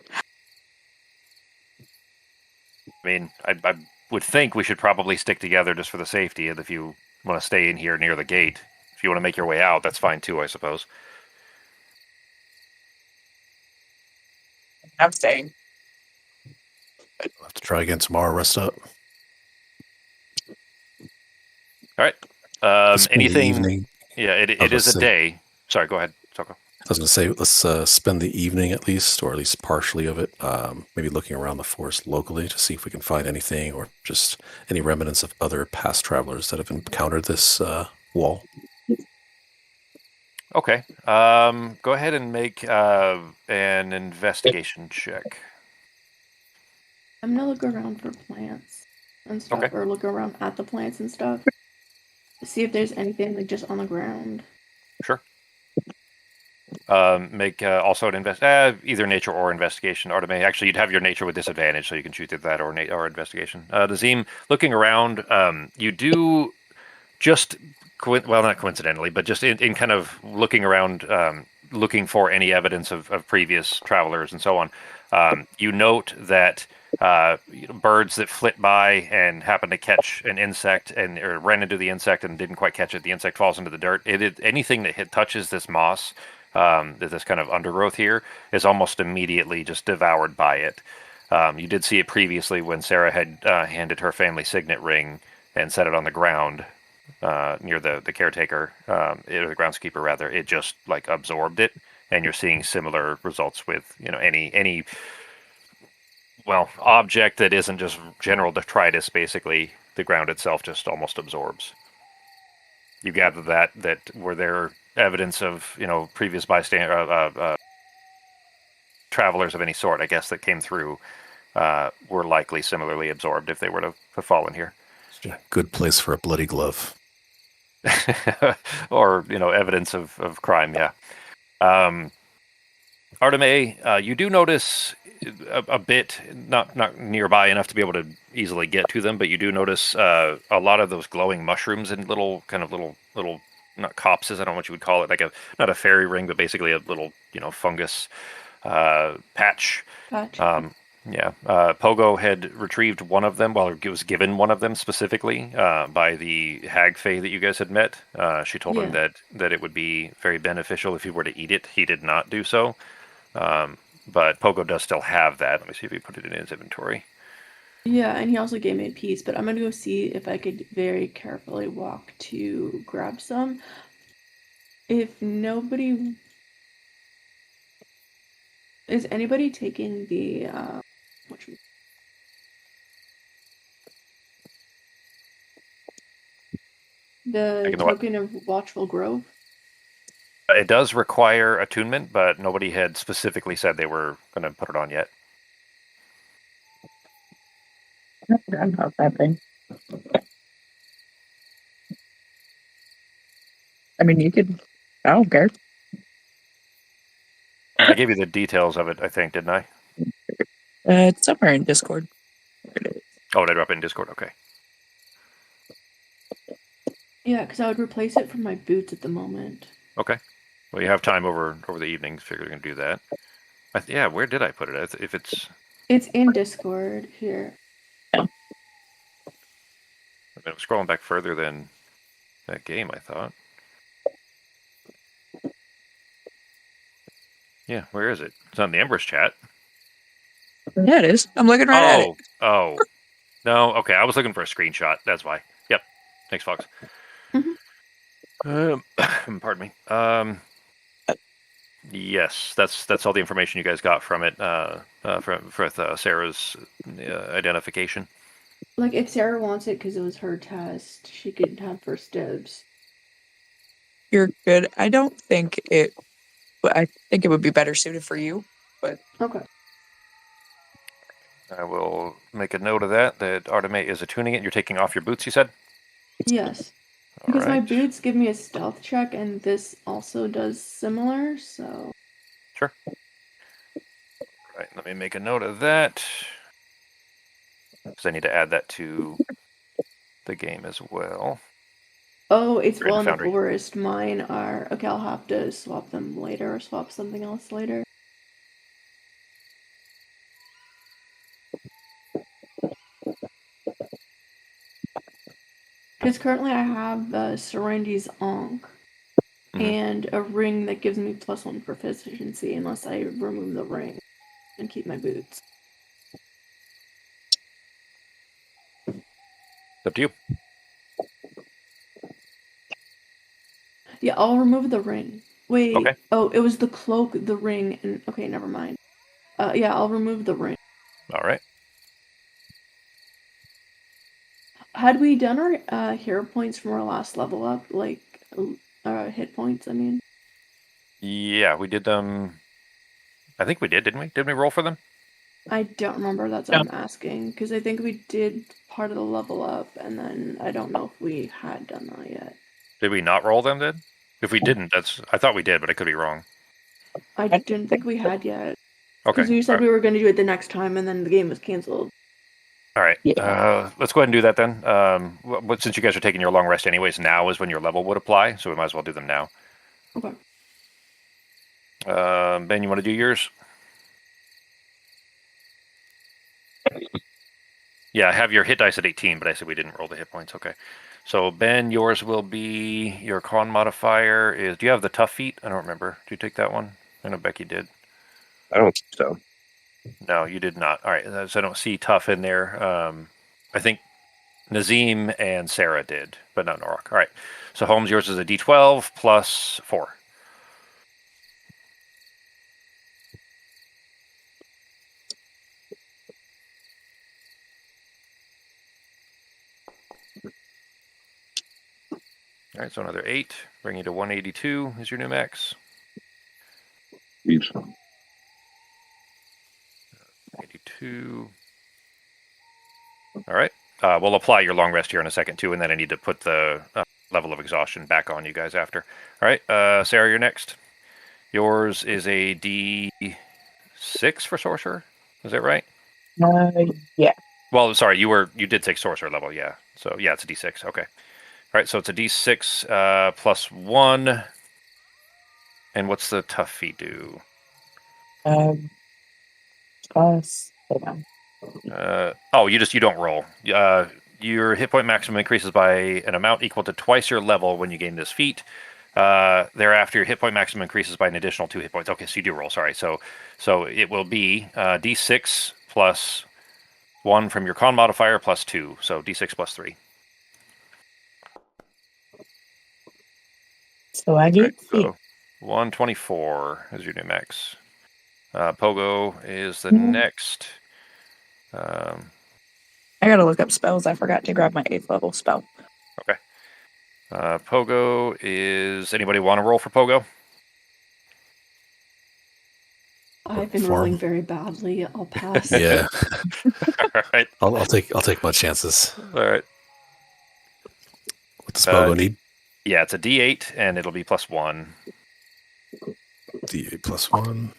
I mean, I would think we should probably stick together just for the safety, and if you want to stay in here near the gate, if you want to make your way out, that's fine too, I suppose. I'm staying. I'll have to try again tomorrow. Rest up. All right. Spend the Anything? evening. Yeah, I was it about is to a say- day. Sorry, go ahead, Soko. I was going to say, let's spend the evening at least, or at least partially of it, maybe looking around the forest locally to see if we can find anything or just any remnants of other past travelers that have encountered this wall. Okay. Go ahead and make an investigation check. I'm gonna look around for plants and stuff, Okay. or look around at the plants and stuff. See if there's anything like just on the ground. Sure. Make also an either nature or investigation. Arteme, actually, you'd have your nature with disadvantage, so you can choose either that or investigation. Nazim, looking around, you do just not coincidentally, but just in kind of looking around, looking for any evidence of previous travelers and so on. You note that birds that flit by and happen to catch an insect or ran into the insect and didn't quite catch it, the insect falls into the dirt. Anything that touches this moss, this kind of undergrowth here, is almost immediately just devoured by it. You did see it previously when Sarah had handed her family signet ring and set it on the ground near the caretaker, or the groundskeeper rather. It just like absorbed it, and you're seeing similar results with any object that isn't just general detritus. Basically, the ground itself just almost absorbs. You gather that were there evidence of previous bystander travelers of any sort, I guess, that came through were likely similarly absorbed if they were to have fallen here. Good place for a bloody glove. Or evidence of crime. Yeah. Arteme, you do notice a bit, not nearby enough to be able to easily get to them, but you do notice a lot of those glowing mushrooms and little not copses, I don't know what you would call it, like not a fairy ring, but basically a little fungus patch. Gotcha. Yeah, Pogo had retrieved one of them. Well, it was given one of them specifically by the hag fae that you guys had met. She told him that it would be very beneficial if he were to eat it. He did not do so, but Pogo does still have that. Let me see if he put it in his inventory. Yeah, and he also gave me a piece, but I'm gonna go see if I could very carefully walk to grab some. If nobody is anybody taking the the Taking the what? token of Watchful Grove? It does require attunement, but nobody had specifically said they were going to put it on yet. I forgot about that thing. I mean, you could. I don't care. I gave you the details of it, I think, didn't I? It's somewhere in Discord. Oh, did I drop it in Discord? Okay. Yeah, because I would replace it from my boots at the moment. Okay. Well, you have time over the evening. Figure you're going to do that. Yeah, where did I put it? If it's in Discord here. I'm scrolling back further than that game, I thought. Yeah, where is it? It's on the Embers chat. Yeah, it is. I'm looking right at it. Oh. No, okay. I was looking for a screenshot. That's why. Yep. Thanks, Fox. Pardon me. Yes, that's all the information you guys got from it. From Sarah's identification. Like, if Sarah wants it because it was her test, she could have first dibs. You're good. I don't think it. I think it would be better suited for you. But Okay. I will make a note of that Arteme is attuning it. You're taking off your boots, you said? Yes. Because my boots give me a stealth check, and this also does similar, so... Sure. Right, let me make a note of that. Because I need to add that to the game as well. Oh, it's You're in well in the Foundry. forest. Mine are... Okay, I'll have to swap them later, or swap something else later. Because currently I have Serendi's Ankh and a ring that gives me +1 proficiency unless I remove the ring. and keep my boots. It's up to you. Yeah, I'll remove the ring. Wait. Okay. Oh, it was the cloak, the ring, and okay, never mind. Yeah, I'll remove the ring. All right. Had we done our hero points from our last level up, like hit points? I mean. Yeah, we did them. I think we did, didn't we? Didn't we roll for them? I don't remember. That's what I'm asking, because I think we did part of the level up, and then I don't know if we had done that yet. Did we not roll them then? If we didn't, I thought we did, but I could be wrong. I didn't think we had yet. Okay. Because you said we were going to do it the next time, and then the game was canceled. All right. Yeah. Let's go ahead and do that then. But since you guys are taking your long rest anyways, now is when your level would apply, so we might as well do them now. Okay. Ben, you want to do yours? Yeah, I have your hit dice at 18, but I said we didn't roll the hit points. Okay. So, Ben, yours will be your con modifier is. Do you have the tough feat? I don't remember. Did you take that one? I know Becky did. I don't think so. No, you did not. All right. So I don't see tough in there. I think Nazim and Sarah did, but not Norok. All right. So, Holmes, yours is a D12 plus 4. All right, so another 8, bring you to 182 is your new max. 82. All right. We'll apply your long rest here in a second, too, and then I need to put the level of exhaustion back on you guys after. All right, Sarah, you're next. Yours is a D6 for Sorcerer. Is that right? Yeah. Well, sorry, you did take Sorcerer level, yeah. So, yeah, it's a D6. Okay. All right, so it's a D6 plus 1. And what's the tough feat do? Plus, hold on. You don't roll. Your hit point maximum increases by an amount equal to twice your level when you gain this feat. Thereafter, your hit point maximum increases by an additional 2 hit points. Okay, so you do roll. Sorry. So it will be D6 plus 1 from your con modifier plus 2. So D6 plus 3. So I get So 124 is your new max. Pogo is the next. I gotta look up spells. I forgot to grab my 8th level spell. Okay. Pogo is. Anybody want to roll for Pogo? I've been rolling very badly. I'll pass. Yeah. All right. I'll take my chances. All right. What does Pogo need? Yeah, it's a D8, and it'll be plus 1. D8 plus 1.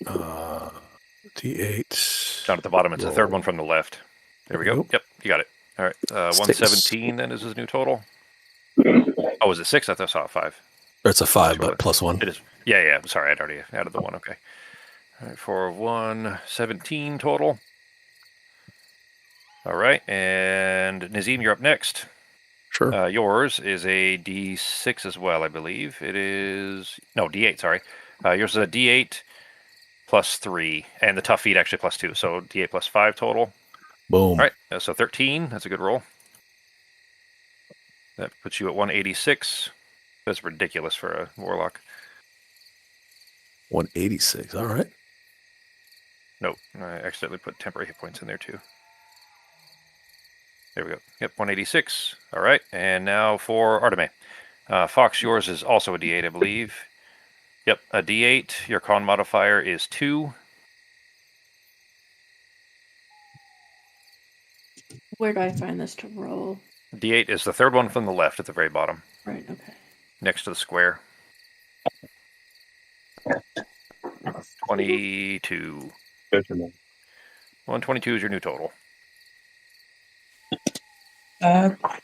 D8. Down at the bottom, it's the third one from the left. There we go. Nope. Yep, you got it. All right. 117 then is his new total. Oh, was it 6? I thought I saw a 5. Or it's a 5, but plus 1. It is. Yeah. Sorry, I'd already added the 1. Okay. All right, for 117 total. All right, and Nazim, you're up next. Sure. Yours is a D6 as well, I believe. It is D8. Sorry, yours is a D8 plus 3, and the tough feat actually plus 2, so D8 plus 5 total. Boom. All right, so 13. That's a good roll. That puts you at 186. That's ridiculous for a warlock. 186. All right. Nope, I accidentally put temporary hit points in there too. There we go. Yep, 186. All right, and now for Arteme. Fox, yours is also a D8, I believe. Yep, a D8. Your con modifier is 2. Where do I find this to roll? D8 is the third one from the left at the very bottom. Right, okay. Next to the square. 22. 122 is your new total.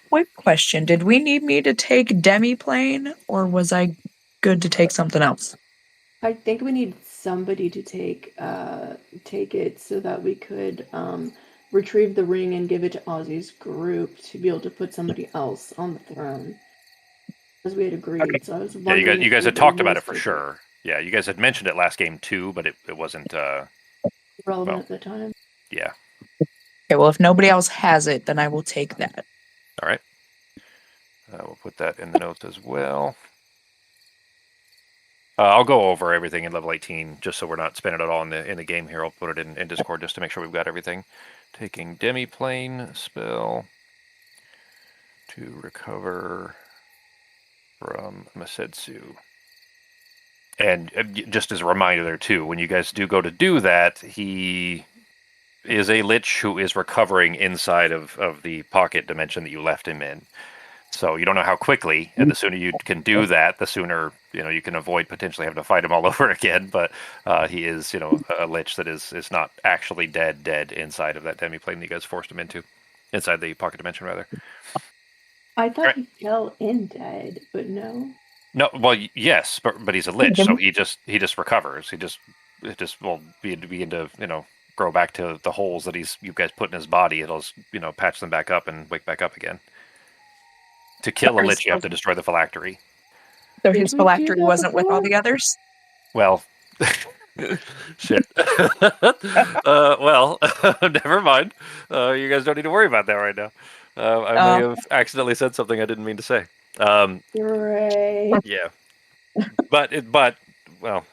Quick question. Did we need me to take Demiplane, or was I good to take something else? I think we need somebody to take it so that we could retrieve the ring and give it to Ozzy's group to be able to put somebody else on the throne. As we had agreed. Okay. So I was wondering. Yeah, you guys had talked about it for sure. Yeah, you guys had mentioned it last game too, but it wasn't. Relevant Well. at the time. Yeah. Okay, well, if nobody else has it, then I will take that. All right. We'll put that in the notes as well. I'll go over everything in level 18 just so we're not spending it all in the game here. I'll put it in Discord just to make sure we've got everything. Taking Demi-Plane spell to recover from Masetsu. And just as a reminder there too, when you guys do go to do that, he is a lich who is recovering inside of the pocket dimension that you left him in. So you don't know how quickly, and the sooner you can do that, the sooner you can avoid potentially having to fight him all over again. But he is a lich that is not actually dead inside of that demi-plane that you guys forced him into, inside the pocket dimension rather. I thought Right. he fell in dead, but no. No, well, yes, but he's a lich, so he just recovers. It just will begin to grow back to the holes that you guys put in his body. It'll patch them back up and wake back up again. To kill a lich, you have to destroy the phylactery. So Did his we do phylactery that wasn't with all before? the others? Well, shit. Well, never mind. You guys don't need to worry about that right now. I may have accidentally said something I didn't mean to say. Right. Yeah, but well,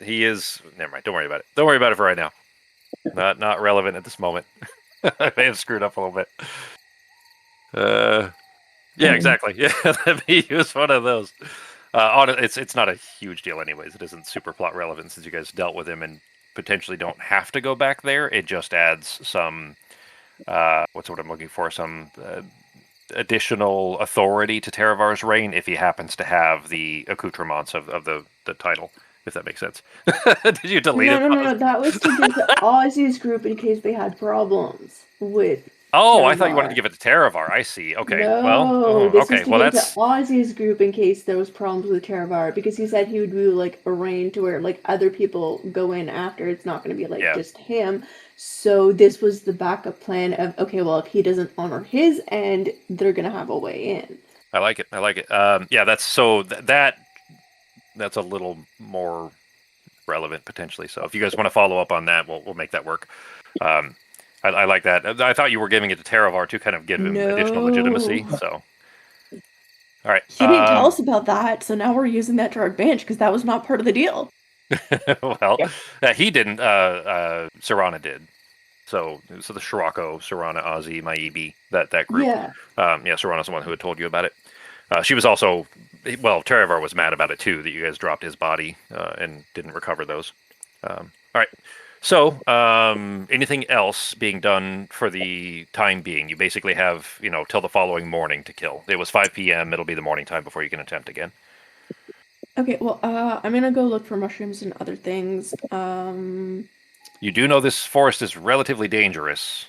he is. Never mind. Don't worry about it. Don't worry about it for right now. Not relevant at this moment. I may have screwed up a little bit. Yeah, exactly. Yeah, let me use one of those. It's not a huge deal, anyways. It isn't super plot relevant since you guys dealt with him and potentially don't have to go back there. It just adds some what's what I'm looking for? Some additional authority to Teravar's reign if he happens to have the accoutrements of the title, if that makes sense. Did you delete it? No. That was to give to Ozzy's group in case they had problems with Oh, I thought you wanted to Teravar. give it to Teravar. I see. Okay. Well, No, this was okay. to Well, give to that's Ozzy's group in case there was problems with Teravar, because he said he would do like a reign to where like other people go in after. It's not going to be like yeah. just him. So this was the backup plan of, okay, well, if he doesn't honor his end, they're going to have a way in. I like it. Yeah, that's that's a little more relevant potentially. So if you guys want to follow up on that, we'll make that work. I like that. I thought you were giving it to Teravar to kind of give him additional legitimacy. No. So, all right. He didn't tell us about that, so now we're using that to our advantage because that was not part of the deal. Well, he didn't. Serana did. So the Shirako, Serana, Ozzy, Maibi, that group. Yeah. Serana's the one who had told you about it. She was also, well, Teravar was mad about it too, that you guys dropped his body and didn't recover those. All right. So, anything else being done for the time being? You basically have, till the following morning to kill. It was 5 p.m. It'll be the morning time before you can attempt again. Okay, well, I'm gonna go look for mushrooms and other things. You do know this forest is relatively dangerous.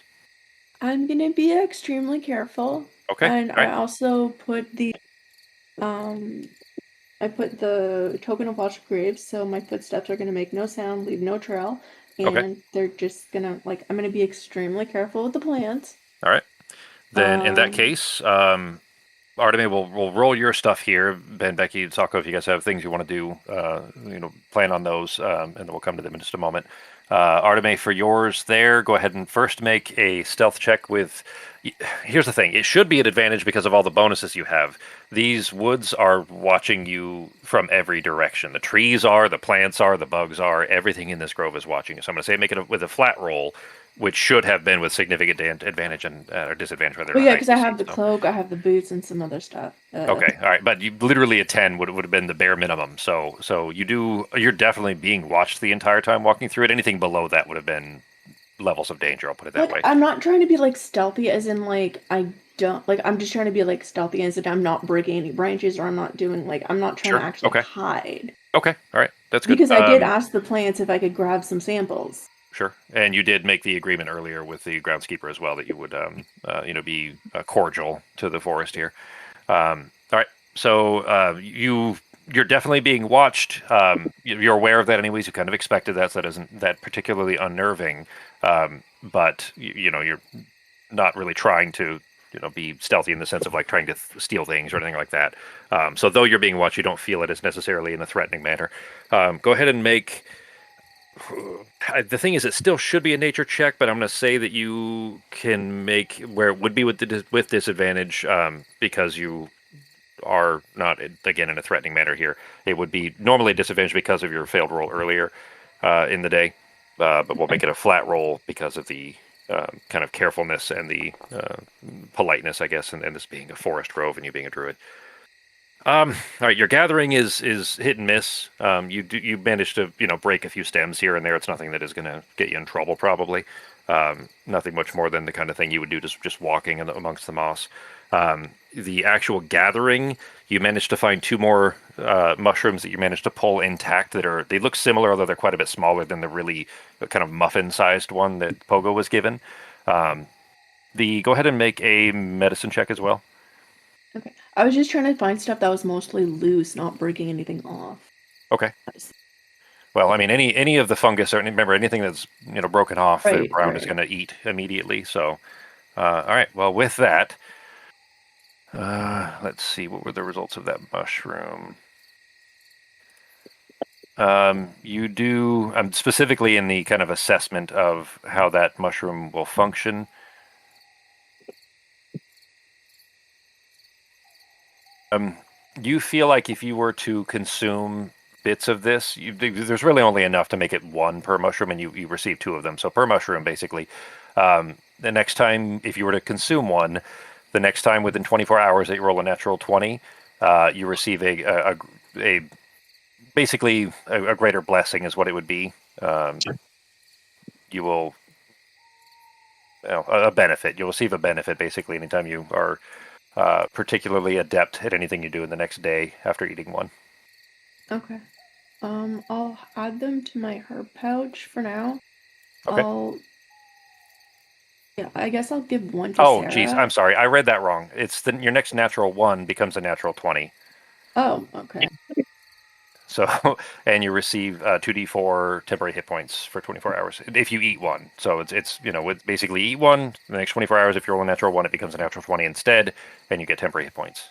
I'm gonna be extremely careful. Okay. And all right. I also put I put the token of watch graves, so my footsteps are gonna make no sound, leave no trail, and Okay. they're just gonna I'm gonna be extremely careful with the plants. All right. Then in that case, Arteme will roll your stuff here. Ben, Becky, Sako, if you guys have things you want to do, plan on those, and then we'll come to them in just a moment. Arteme, for yours there, go ahead and first make a stealth check with. Here's the thing: it should be an advantage because of all the bonuses you have. These woods are watching you from every direction. The trees are, the plants are, the bugs are. Everything in this grove is watching you. So I'm going to say make it with a flat roll, which should have been with significant advantage and or disadvantage rather. Well, on yeah, because I ICC, have the cloak, I have the boots, and some other stuff. Okay, all right, but you literally a 10 would have been the bare minimum. So you're definitely being watched the entire time walking through it. Anything below that would have been levels of danger. I'll put it that way. I'm not trying to be stealthy, as in I don't I'm just trying to be stealthy, as in I'm not breaking any branches, or I'm not doing I'm not trying to actually hide. Okay, all right, that's good. Because I did ask the plants if I could grab some samples. Sure, and you did make the agreement earlier with the groundskeeper as well that you would be cordial to the forest here. All right, so you're definitely being watched. You're aware of that anyways. You kind of expected that, so that isn't that particularly unnerving. But you're not really trying to be stealthy in the sense of like trying to steal things or anything like that. So though you're being watched, you don't feel it as necessarily in a threatening manner. Go ahead and make. The thing is, it still should be a nature check, but I'm going to say that you can make where it would be with with disadvantage because you are not again in a threatening manner here. It would be normally a disadvantage because of your failed roll earlier in the day, but we'll make it a flat roll because of the kind of carefulness and the politeness, I guess, and this being a forest grove and you being a druid. All right, your gathering is hit and miss. You managed to break a few stems here and there. It's nothing that is going to get you in trouble probably. Nothing much more than the kind of thing you would do just walking amongst the moss. The actual gathering, you managed to find two more mushrooms that you managed to pull intact. They look similar, although they're quite a bit smaller than the really kind of muffin-sized one that Pogo was given. Go ahead and make a medicine check as well. Okay. I was just trying to find stuff that was mostly loose, not breaking anything off. Okay. Well, I mean, any of the fungus, or remember, anything that's broken off, the ground is going to eat immediately. So, all right. Well, with that, let's see. What were the results of that mushroom? You do specifically in the kind of assessment of how that mushroom will function. You feel like if you were to consume bits of this, there's really only enough to make it one per mushroom, and you receive two of them. So per mushroom, basically. The next time, if you were to consume one, the next time within 24 hours that you roll a natural 20, you receive a basically a greater blessing is what it would be. You will a benefit. You'll receive a benefit basically anytime you are particularly adept at anything you do in the next day after eating one. Okay. I'll add them to my herb pouch for now. Okay. Yeah, I guess I'll give one to Oh, Sarah. geez, I'm sorry. I read that wrong. It's your next natural 1 becomes a natural 20. Oh, okay. So, and you receive 2d4 temporary hit points for 24 hours if you eat one. So it's basically eat one. The next 24 hours, if you roll a natural 1, it becomes a natural 20 instead, and you get temporary hit points.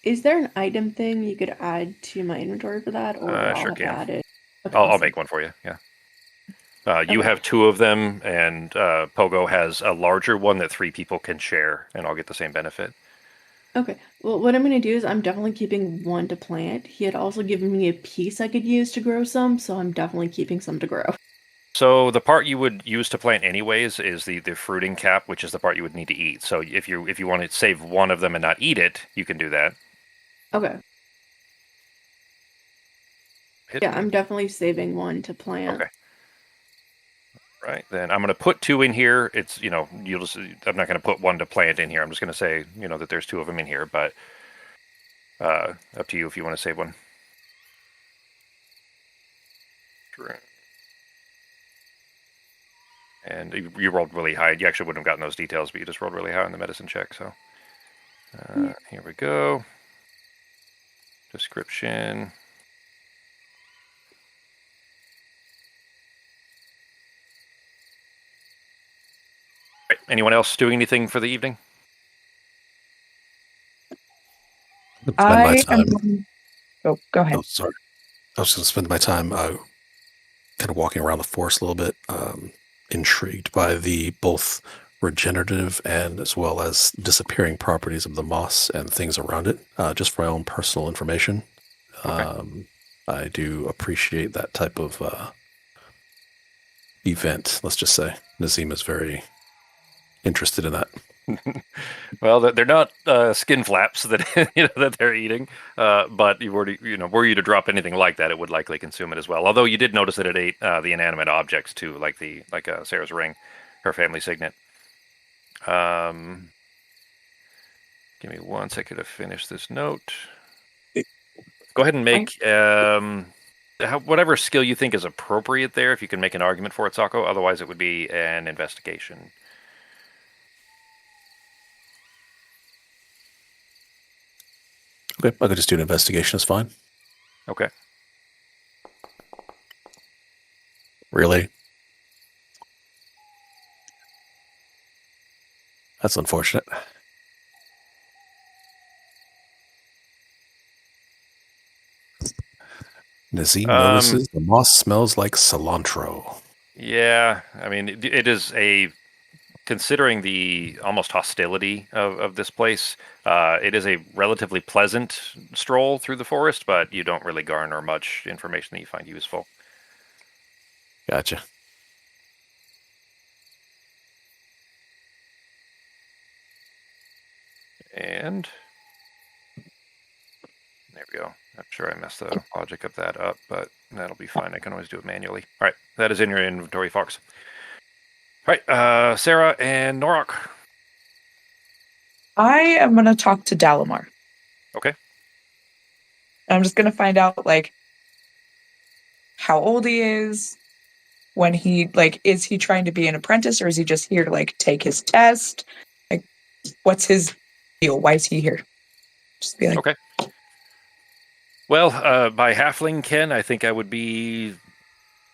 Is there an item thing you could add to my inventory for that, or I'll Sure have to can. add it? Okay, I'll awesome. make one for you. Yeah. You have 2 of them, and Pogo has a larger one that 3 people can share, and I'll get the same benefit. Okay. Well, what I'm going to do is I'm definitely keeping one to plant. He had also given me a piece I could use to grow some, so I'm definitely keeping some to grow. So the part you would use to plant anyways is the fruiting cap, which is the part you would need to eat. So if you want to save one of them and not eat it, you can do that. Okay. Yeah, I'm definitely saving one to plant. Okay. Right, then I'm going to put 2 in here. It's, I'm not going to put 1 to plant in here. I'm just going to say, that there's 2 of them in here, but up to you if you want to save one. Sure. And you rolled really high. You actually wouldn't have gotten those details, but you just rolled really high on the medicine check, so. Here we go. Description. Right. Anyone else doing anything for the evening? I am going. Oh, go ahead. Oh, sorry. I was going to spend my time kind of walking around the forest a little bit, intrigued by the both regenerative and as well as disappearing properties of the moss and things around it, just for my own personal information. Okay. I do appreciate that type of event, let's just say. Nazim is very interested in that. Well, they're not skin flaps that that they're eating, but were you to drop anything like that, it would likely consume it as well. Although you did notice that it ate the inanimate objects too, like Sarah's ring, her family signet. Give me 1 second to finish this note. Go ahead and make whatever skill you think is appropriate there. If you can make an argument for it, Sako. Otherwise, it would be an investigation. Okay, I could just do an investigation, it's fine. Okay. Really? That's unfortunate. Nazim notices the moss smells like cilantro. Yeah, I mean, it is considering the almost hostility of this place, it is a relatively pleasant stroll through the forest, but you don't really garner much information that you find useful. Gotcha. And there we go. I'm sure I messed the logic of that up, but that'll be fine. I can always do it manually. All right, that is in your inventory, Fox. All right, Sarah and Norok. I am going to talk to Dalamar. Okay. I'm just going to find out, like, how old he is, when he, like, is he trying to be an apprentice, or is he just here to, like, take his test? Like, what's his deal? Why is he here? Just be like, Okay. Well, by halfling ken, I think I would be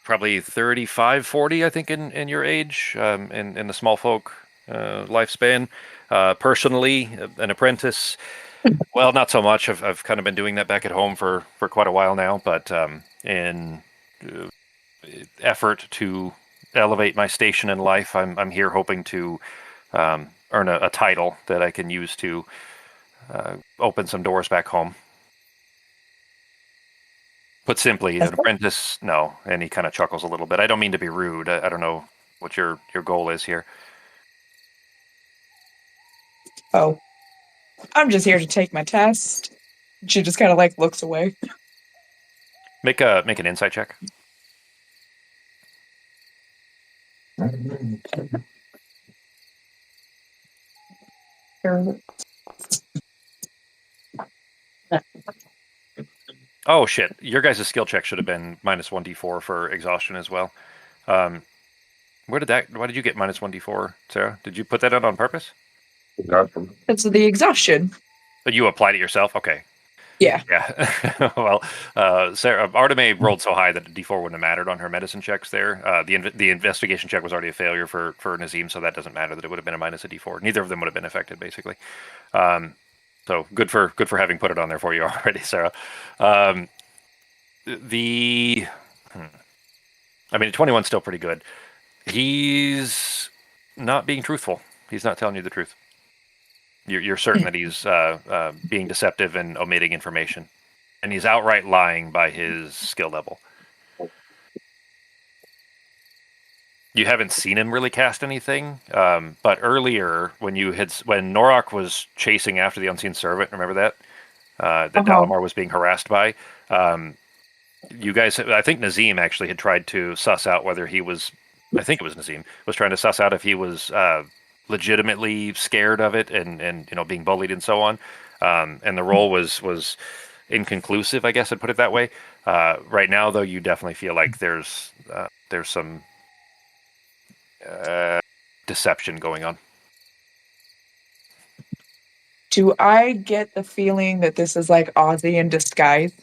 probably 35, 40, I think, in your age, in the small folk lifespan. Personally, an apprentice, well, not so much. I've kind of been doing that back at home for quite a while now, but in effort to elevate my station in life, I'm here hoping to earn a title that I can use to open some doors back home. Put simply, an apprentice, no. And he kind of chuckles a little bit. I don't mean to be rude. I don't know what your goal is here. oh, I'm just here to take my test. She just kind of, like, looks away. Make an insight check. Oh shit! Your guys' skill check should have been minus 1d4 for exhaustion as well. Why did you get minus 1d4, Sarah? Did you put that out on purpose? It's the exhaustion. But you applied it yourself? Okay. Yeah. Yeah. Well, Sarah Arteme rolled so high that the d4 wouldn't have mattered on her medicine checks there. The investigation check was already a failure for Nazim, so that doesn't matter that it would have been a minus a d4. Neither of them would have been affected, basically. So good for having put it on there for you already, Sarah. I mean, 21's still pretty good. He's not being truthful. He's not telling you the truth. You're certain that he's being deceptive and omitting information, and he's outright lying by his skill level. You haven't seen him really cast anything, but earlier when Norok was chasing after the unseen servant, remember that Dalamar was being harassed by. You guys, I think Nazim actually had tried to suss out whether he was. I think it was Nazim was trying to suss out if he was legitimately scared of it and being bullied and so on. And the role was inconclusive, I guess I'd put it that way. Right now, though, you definitely feel like there's some deception going on. Do I get the feeling that this is like Ozzy in disguise?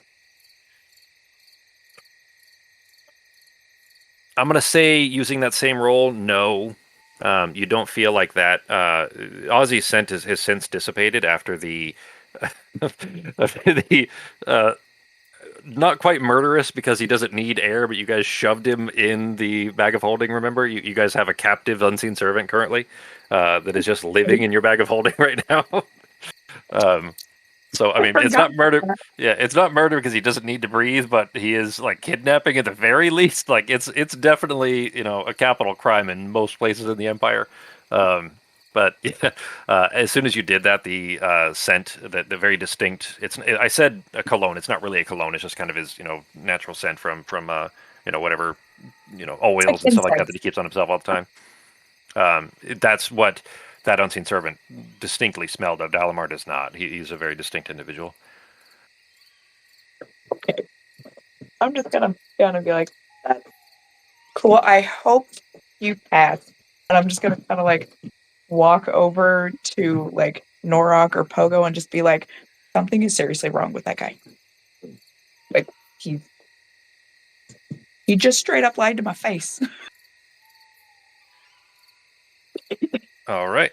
I'm gonna say, using that same role, no. You don't feel like that. Ozzy's scent has since dissipated after the the not quite murderous, because he doesn't need air, but you guys shoved him in the bag of holding. Remember, you guys have a captive unseen servant currently that is just living in your bag of holding right now. So I mean, it's not murder. Yeah, it's not murder because he doesn't need to breathe, but he is like kidnapping at the very least. Like it's definitely a capital crime in most places in the Empire. But yeah, as soon as you did that, the scent, the very distinct. I said a cologne. It's not really a cologne. It's just kind of his natural scent from whatever oils and stuff like that he keeps on himself all the time. That's what that unseen servant distinctly smelled of. Dalamar does not. He's a very distinct individual. Okay. I'm just gonna be like, that's cool. I hope you pass. And I'm just gonna kind of like walk over to like Norok or Pogo and just be like, something is seriously wrong with that guy. Like he just straight up lied to my face. All right.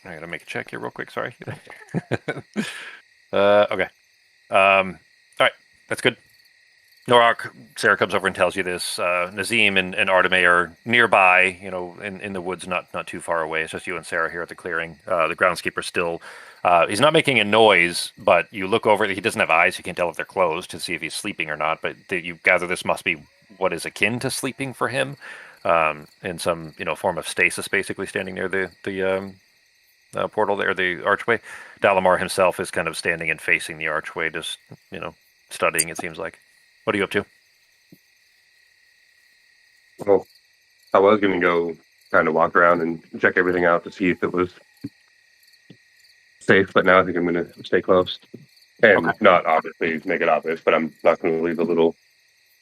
I gotta make a check here real quick. Sorry. Okay. All right. That's good. Norak, Sarah comes over and tells you this. Nazim and Arteme are nearby, in the woods, not too far away. It's just you and Sarah here at the clearing. The groundskeeper still, he's not making a noise, but you look over, he doesn't have eyes, you can't tell if they're closed to see if he's sleeping or not, but you gather this must be what is akin to sleeping for him, in some, form of stasis, basically standing near the portal there, the archway. Dalamar himself is kind of standing and facing the archway, just, studying, it seems like. What are you up to? Well, I was going to go kind of walk around and check everything out to see if it was safe, but now I think I'm going to stay close and Okay. not obviously make it obvious, but I'm not going to leave a little.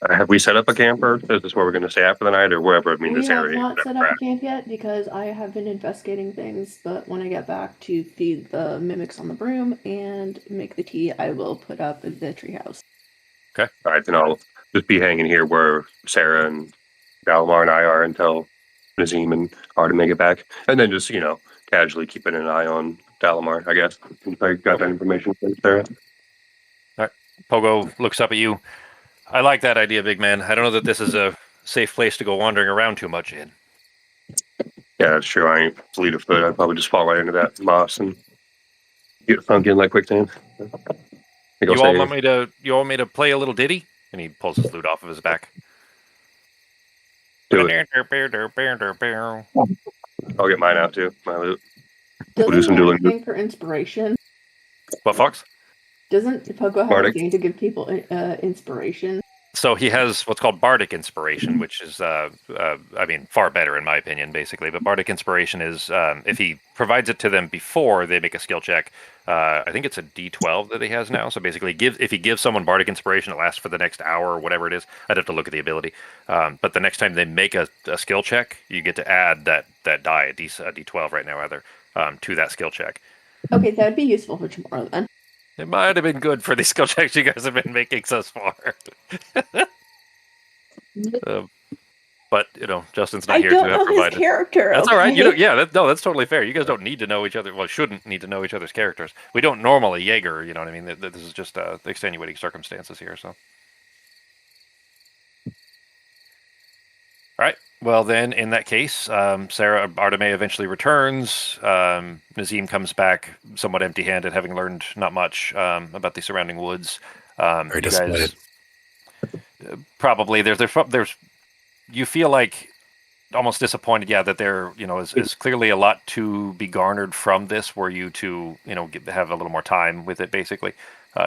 Have we set up a camper? Is this where we're going to stay after the night or wherever? I mean, We this have area. not set up a camp yet because I have been investigating things, but when I get back to feed the mimics on the broom and make the tea, I will put up the treehouse. Okay. All right, then I'll just be hanging here where Sarah and Galmar and I are until Nazim and Artem get back. And then just, casually keeping an eye on Dalamar, I guess. If I got that information from Sarah. All right. Pogo looks up at you. I like that idea, big man. I don't know that this is a safe place to go wandering around too much in. Yeah, that's true. I ain't fleet of foot. I'd probably just fall right into that moss and get sunk in like quicksand. You all want me to play a little ditty? And he pulls his lute off of his back. Do it. I'll get mine out too. My loot. We'll do Doesn't some he have a dueling. thing for inspiration? What, Fox? Doesn't Pogo have Bardic. a thing to give people inspiration? So he has what's called Bardic Inspiration, which is, far better in my opinion, basically. But Bardic Inspiration is, if he provides it to them before they make a skill check, I think it's a D12 that he has now. So basically, if he gives someone Bardic Inspiration, it lasts for the next hour or whatever it is. I'd have to look at the ability. But the next time they make a skill check, you get to add that die, a D12 right now, rather, to that skill check. Okay, that would be useful for tomorrow then. It might have been good for the skill checks you guys have been making so far. But Justin's not I here don't to have know his provided. character. That's okay? all right. That's totally fair. You guys don't need to know each other. Well, shouldn't need to know each other's characters. We don't normally Jaeger. You know what I mean? This is just extenuating circumstances here. So, all right. Well, then, in that case, Sarah Arteme eventually returns. Nazim comes back somewhat empty-handed, having learned not much about the surrounding woods. Very disappointed. Probably there's you feel like almost disappointed, that there is clearly a lot to be garnered from this, were you to have a little more time with it, basically,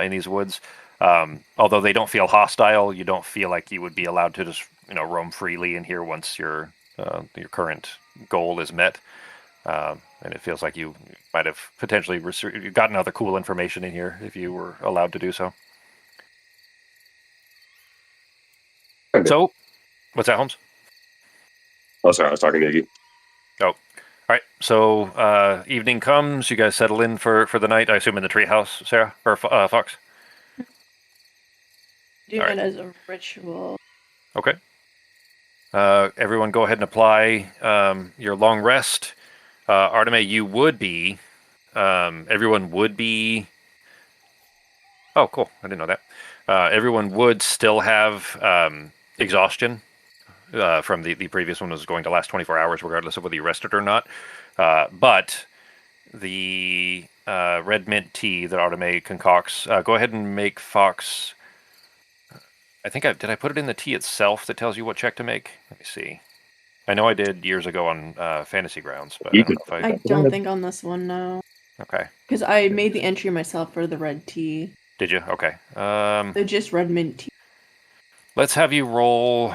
in these woods. Although they don't feel hostile, you don't feel like you would be allowed to just roam freely in here once your current goal is met. And it feels like you might have potentially gotten other cool information in here if you were allowed to do so. So, what's that, Holmes? Oh, sorry, I was talking to Iggy. Oh, all right. So evening comes. You guys settle in for the night. I assume in the treehouse, Sarah or Fox. Do All it right. as a ritual. Okay. Everyone, go ahead and apply your long rest. Arteme, you would be. Everyone would be. Oh, cool! I didn't know that. Everyone would still have exhaustion. From the previous one was going to last 24 hours, regardless of whether you rested or not. But the red mint tea that Arteme concocts, go ahead and make Fox. I think did I put it in the tea itself that tells you what check to make? Let me see. I know I did years ago on Fantasy Grounds, but I don't know if I don't think on this one, no. Okay. Because I made the entry myself for the red tea. Did you? Okay. They're just red mint tea. Let's have you roll.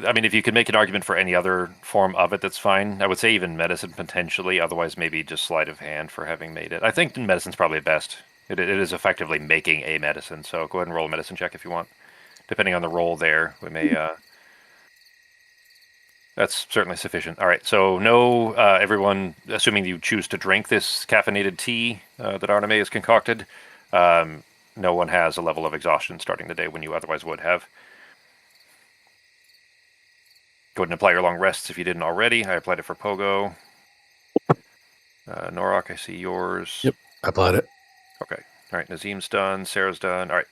I mean, if you could make an argument for any other form of it, that's fine. I would say even medicine potentially. Otherwise, maybe just sleight of hand for having made it. I think medicine's probably best. It is effectively making a medicine. So go ahead and roll a medicine check if you want. Depending on the roll there, we may... That's certainly sufficient. All right, so no, everyone, assuming you choose to drink this caffeinated tea that Arteme has concocted, no one has a level of exhaustion starting the day when you otherwise would have. Go ahead and apply your long rests if you didn't already. I applied it for Pogo. Norok, I see yours. Yep, I applied it. Okay. All right. Nazim's done. Sarah's done. All right.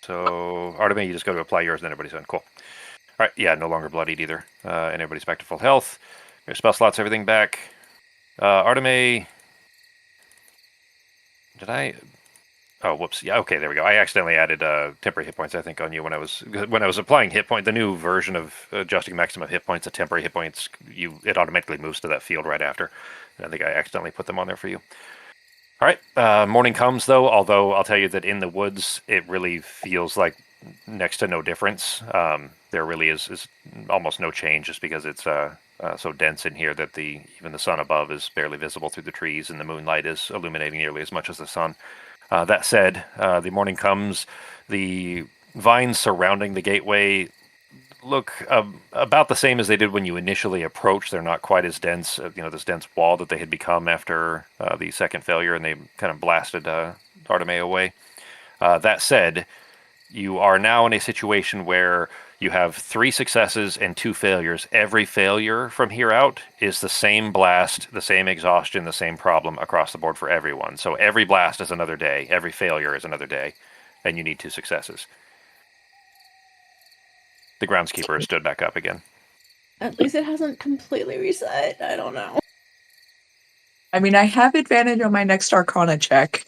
So Artemis, you just got to apply yours, and then everybody's done. Cool. All right. Yeah, no longer bloodied either, and everybody's back to full health. Your spell slots, everything back. Artemis, did I? Oh, whoops. Yeah. Okay. There we go. I accidentally added temporary hit points. I think on you when I was applying hit point. The new version of adjusting maximum hit points, the temporary hit points, it automatically moves to that field right after. And I think I accidentally put them on there for you. All right. Morning comes though. Although I'll tell you that in the woods, it really feels like next to no difference. There really is almost no change, just because it's so dense in here that even the sun above is barely visible through the trees, and the moonlight is illuminating nearly as much as the sun. That said, the morning comes. The vines surrounding the gateway look about the same as they did when you initially approached. They're not quite as dense, this dense wall that they had become after the second failure, and they kind of blasted Artemis away. That said, you are now in a situation where you have 3 successes and 2 failures. Every failure from here out is the same blast, the same exhaustion, the same problem across the board for everyone. So every blast is another day. Every failure is another day. And you need 2 successes. The groundskeeper has stood back up again. At least it hasn't completely reset. I don't know. I mean, I have advantage on my next Arcana check.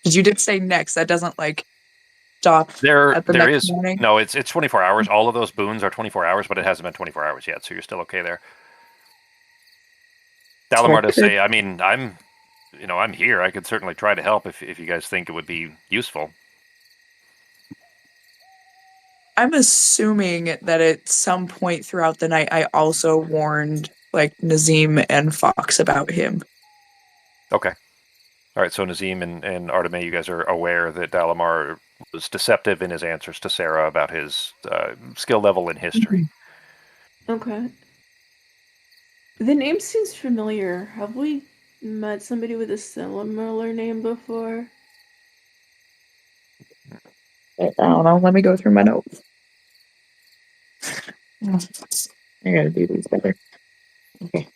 Because you did say next. That doesn't stop at the next morning. No, it's 24 hours. All of those boons are 24 hours, but it hasn't been 24 hours yet, so you're still okay there. Dalamar does say, I mean, I'm here. I could certainly try to help if you guys think it would be useful. I'm assuming that at some point throughout the night, I also warned Nazim and Fox about him. Okay. All right, so Nazim and Artemis, you guys are aware that Dalamar was deceptive in his answers to Sarah about his skill level in history. Okay. The name seems familiar. Have we met somebody with a similar name before? I don't know. Let me go through my notes. I gotta do these better. Okay.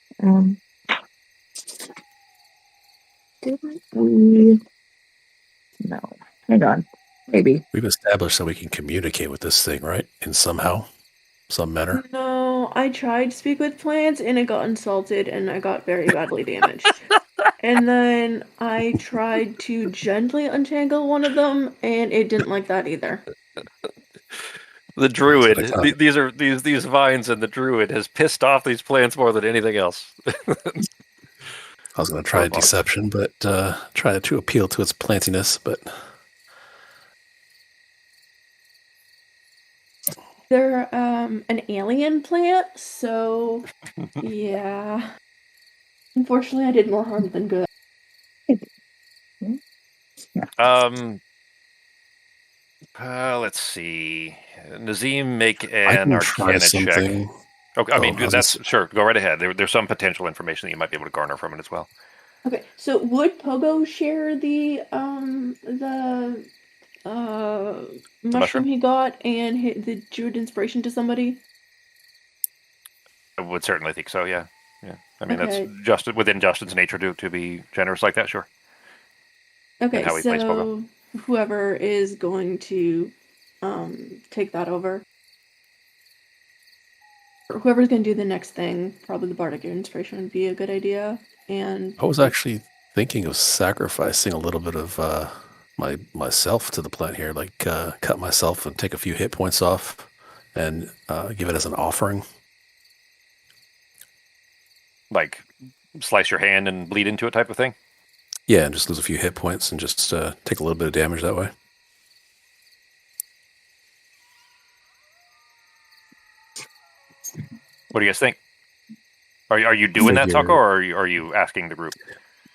Didn't we? No. Hang on. Maybe. We've established that we can communicate with this thing, right? In some manner. No, I tried to speak with plants and it got insulted and I got very badly damaged. And then I tried to gently untangle one of them and it didn't like that either. The druid, these vines, and the druid has pissed off these plants more than anything else. I was going to try deception, but try to appeal to its plantiness, but they're an alien plant, so yeah. Unfortunately, I did more harm than good. Let's see. Nazim, make an Arcana check. Okay, I mean, that's sure. Go right ahead. There's some potential information that you might be able to garner from it as well. Okay, so would Pogo share the mushroom he got and the Druid inspiration to somebody? I would certainly think so. Yeah. I mean, that's just within Justin's nature to be generous like that. Sure. Okay, so whoever is going to take that over, or whoever's going to do the next thing, probably the Bardic Inspiration would be a good idea. And I was actually thinking of sacrificing a little bit of myself to the plant here, cut myself and take a few hit points off and give it as an offering. Like slice your hand and bleed into it type of thing? Yeah, and just lose a few hit points and just take a little bit of damage that way. What do you guys think? Are you doing that, Sako, or are you asking the group?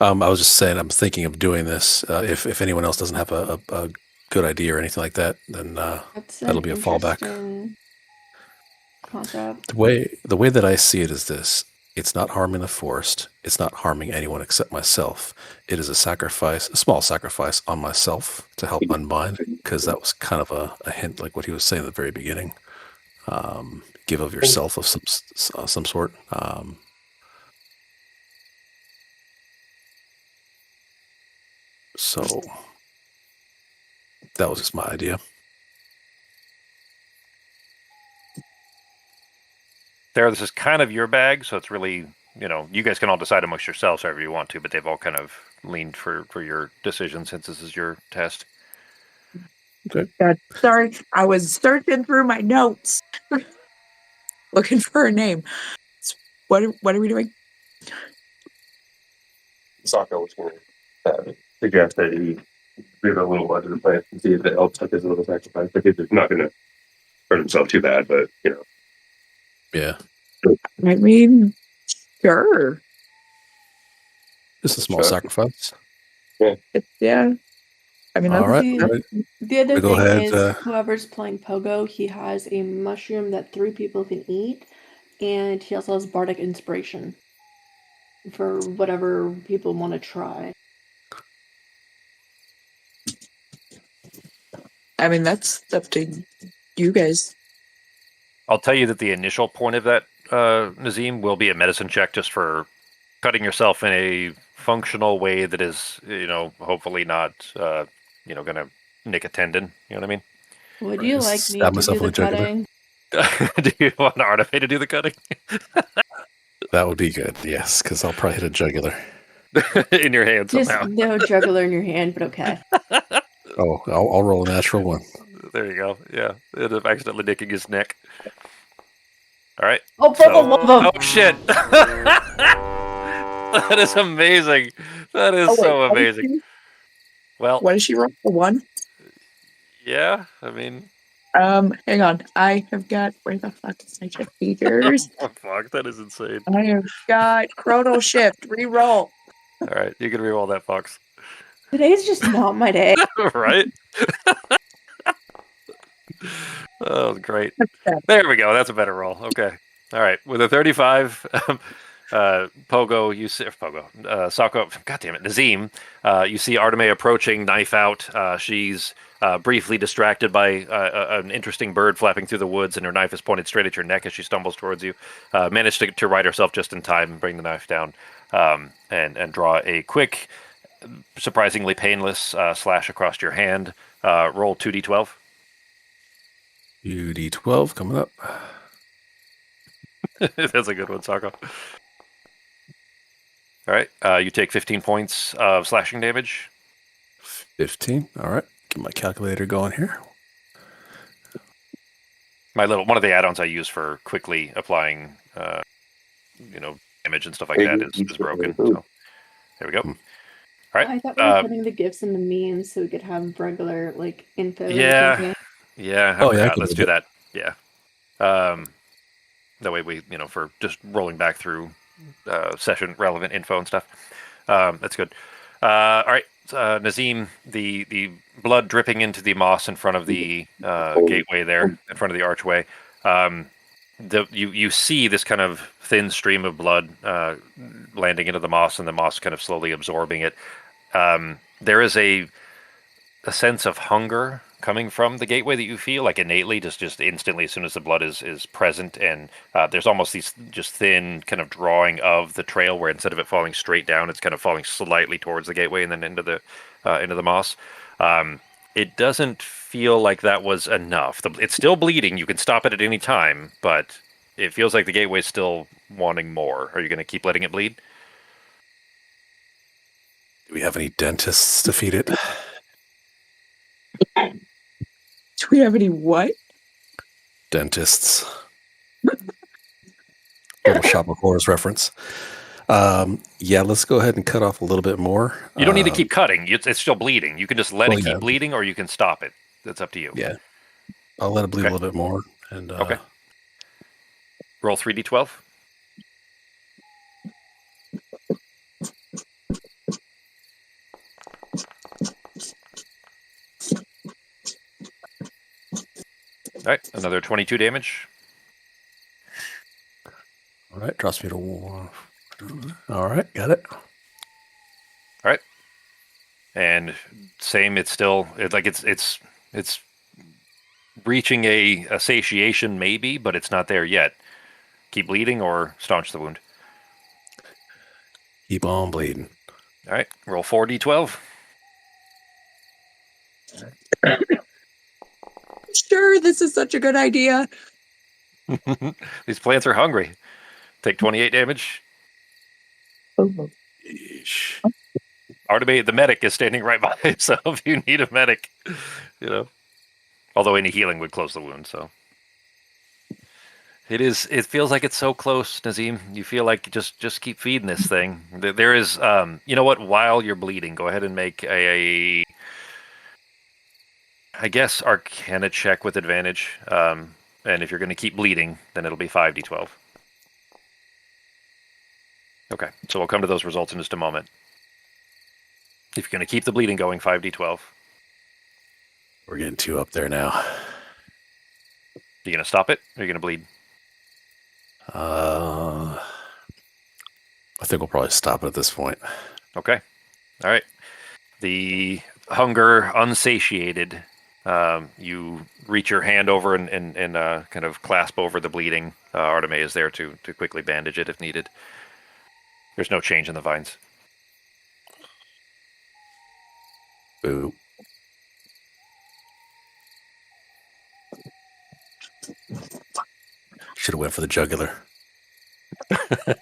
I was just saying I'm thinking of doing this. If anyone else doesn't have a good idea or anything like that, then that'll be a fallback. Concept. The way that I see it is this. It's not harming the forest. It's not harming anyone except myself. It is a small sacrifice on myself to help unbind, because that was kind of a hint, like what he was saying at the very beginning. Give of yourself of some sort. So that was just my idea. Sarah, this is kind of your bag, so it's really, you guys can all decide amongst yourselves however you want to, but they've all kind of leaned for your decision since this is your test. Okay. God, sorry, I was searching through my notes, looking for a name. What are we doing? Sokka was going to suggest that he give a little blood to the plant and see if it helps with his little sacrifice. Like he's not going to hurt himself too bad, but Yeah. I mean, sure. Just a small Sure. sacrifice. Yeah. I mean, All right. The other Go thing ahead, is, whoever's playing Pogo, he has a mushroom that 3 people can eat, and he also has bardic inspiration for whatever people want to try. I mean, that's up to you guys. I'll tell you that the initial point of that, Nazim, will be a medicine check just for cutting yourself in a functional way that is, hopefully not, going to nick a tendon. You know what I mean? Would you like me Stab to myself do in the the jugular. cutting? Do you want Artifact to do the cutting? That would be good, yes, because I'll probably hit a jugular. In your hand Just somehow. no jugular in your hand, but okay. Oh, I'll roll a natural one. There you go. Yeah. End up accidentally nicking his neck. All right. Oh, for the love of... Oh, shit. That is amazing. That is so amazing. Well, what does she roll for one? Yeah, I mean, Hang on. I have got, where the fuck is my check features? oh, fuck, that is insane. I have got chrono shift, re-roll. All right, you can re-roll that, Fox. Today's just not my day. Right? Oh, great. There we go. That's a better roll. Okay. All right. With a 35, Pogo, you see, Sako, God damn it, Nazim, you see Arteme approaching, knife out. She's briefly distracted by an interesting bird flapping through the woods, and her knife is pointed straight at your neck as she stumbles towards you. Managed to right herself just in time and bring the knife down, and draw a quick, surprisingly painless slash across your hand. Roll 2d12. UD12 coming up. That's a good one, Sako. All right, you take 15 points of slashing damage. 15. All right. Get my calculator going here. One of the add-ons I use for quickly applying, damage and stuff like that is broken. So there we go. All right. I thought we were putting the gifts in the memes so we could have regular, info. Yeah. Yeah. I forgot. Let's do that. Yeah. That way we, for just rolling back through session relevant info and stuff. That's good. All right. Nazim, the blood dripping into the moss in front of the gateway there, in front of the archway. You see this kind of thin stream of blood landing into the moss, and the moss kind of slowly absorbing it. There is a sense of hunger coming from the gateway that you feel, like innately, just instantly, as soon as the blood is present, and there's almost these just thin kind of drawing of the trail, where instead of it falling straight down, it's kind of falling slightly towards the gateway and then into the moss. It doesn't feel like that was enough. It's still bleeding. You can stop it at any time, but it feels like the gateway's still wanting more. Are you going to keep letting it bleed? Do we have any dentists to feed it? Do we have any what? Dentists. Little Shop of Horrors reference. Yeah, let's go ahead and cut off a little bit more. You don't need to keep cutting. It's still bleeding. You can just let it keep bleeding, or you can stop it. That's up to you. Yeah. I'll let it bleed a little bit more. And okay. Roll 3d12. All right, another 22 damage. All right, drops me to 1. All right, got it. All right, and same. It's still it's reaching a satiation maybe, but it's not there yet. Keep bleeding or staunch the wound. Keep on bleeding. All right, roll 4d12. Sure, this is such a good idea. These plants are hungry. Take 28 damage. Yeesh. Artemis, the medic, is standing right by, so if you need a medic, although any healing would close the wound, so. It feels like it's so close, Nazim. You feel like just keep feeding this thing. There is, you know what, while you're bleeding, go ahead and make I guess, Arcana check with advantage. And if you're going to keep bleeding, then it'll be 5d12. Okay, so we'll come to those results in just a moment. If you're going to keep the bleeding going, 5d12. We're getting too up there now. You going to stop it, or are you going to bleed? I think we'll probably stop it at this point. Okay. All right. The hunger unsatiated. You reach your hand over and kind of clasp over the bleeding. Artemis is there to quickly bandage it if needed. There's no change in the vines. Boo. Should have went for the jugular.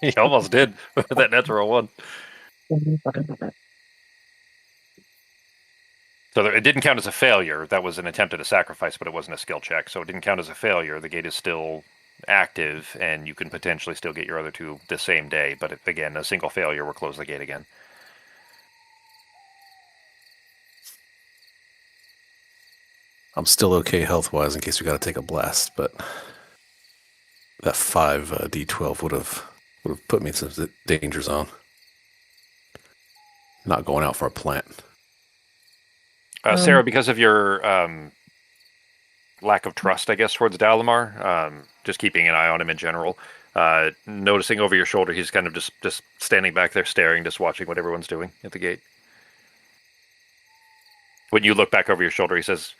He almost did with that natural one. So it didn't count as a failure. That was an attempt at a sacrifice, but it wasn't a skill check. So it didn't count as a failure. The gate is still active, and you can potentially still get your other two the same day. But again, a single failure will close the gate again. I'm still okay health-wise in case we got to take a blast, but that 5d12 would have put me in some danger zone. Not going out for a plant. Sarah, because of your lack of trust, I guess, towards Dalamar, just keeping an eye on him in general, noticing over your shoulder, he's kind of just standing back there staring, just watching what everyone's doing at the gate. When you look back over your shoulder, he says,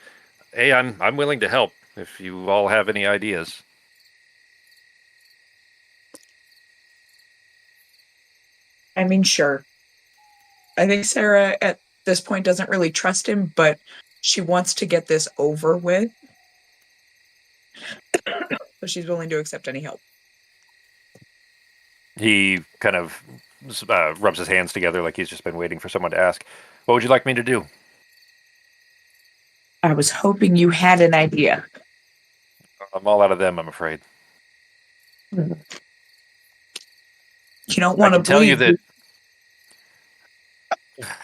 "Hey, I'm willing to help if you all have any ideas." I mean, sure. I think Sarah at this point doesn't really trust him, but she wants to get this over with. So she's willing to accept any help. He kind of rubs his hands together like he's just been waiting for someone to ask. What would you like me to do? I was hoping you had an idea. I'm all out of them, I'm afraid. You don't want I to can tell you bleed.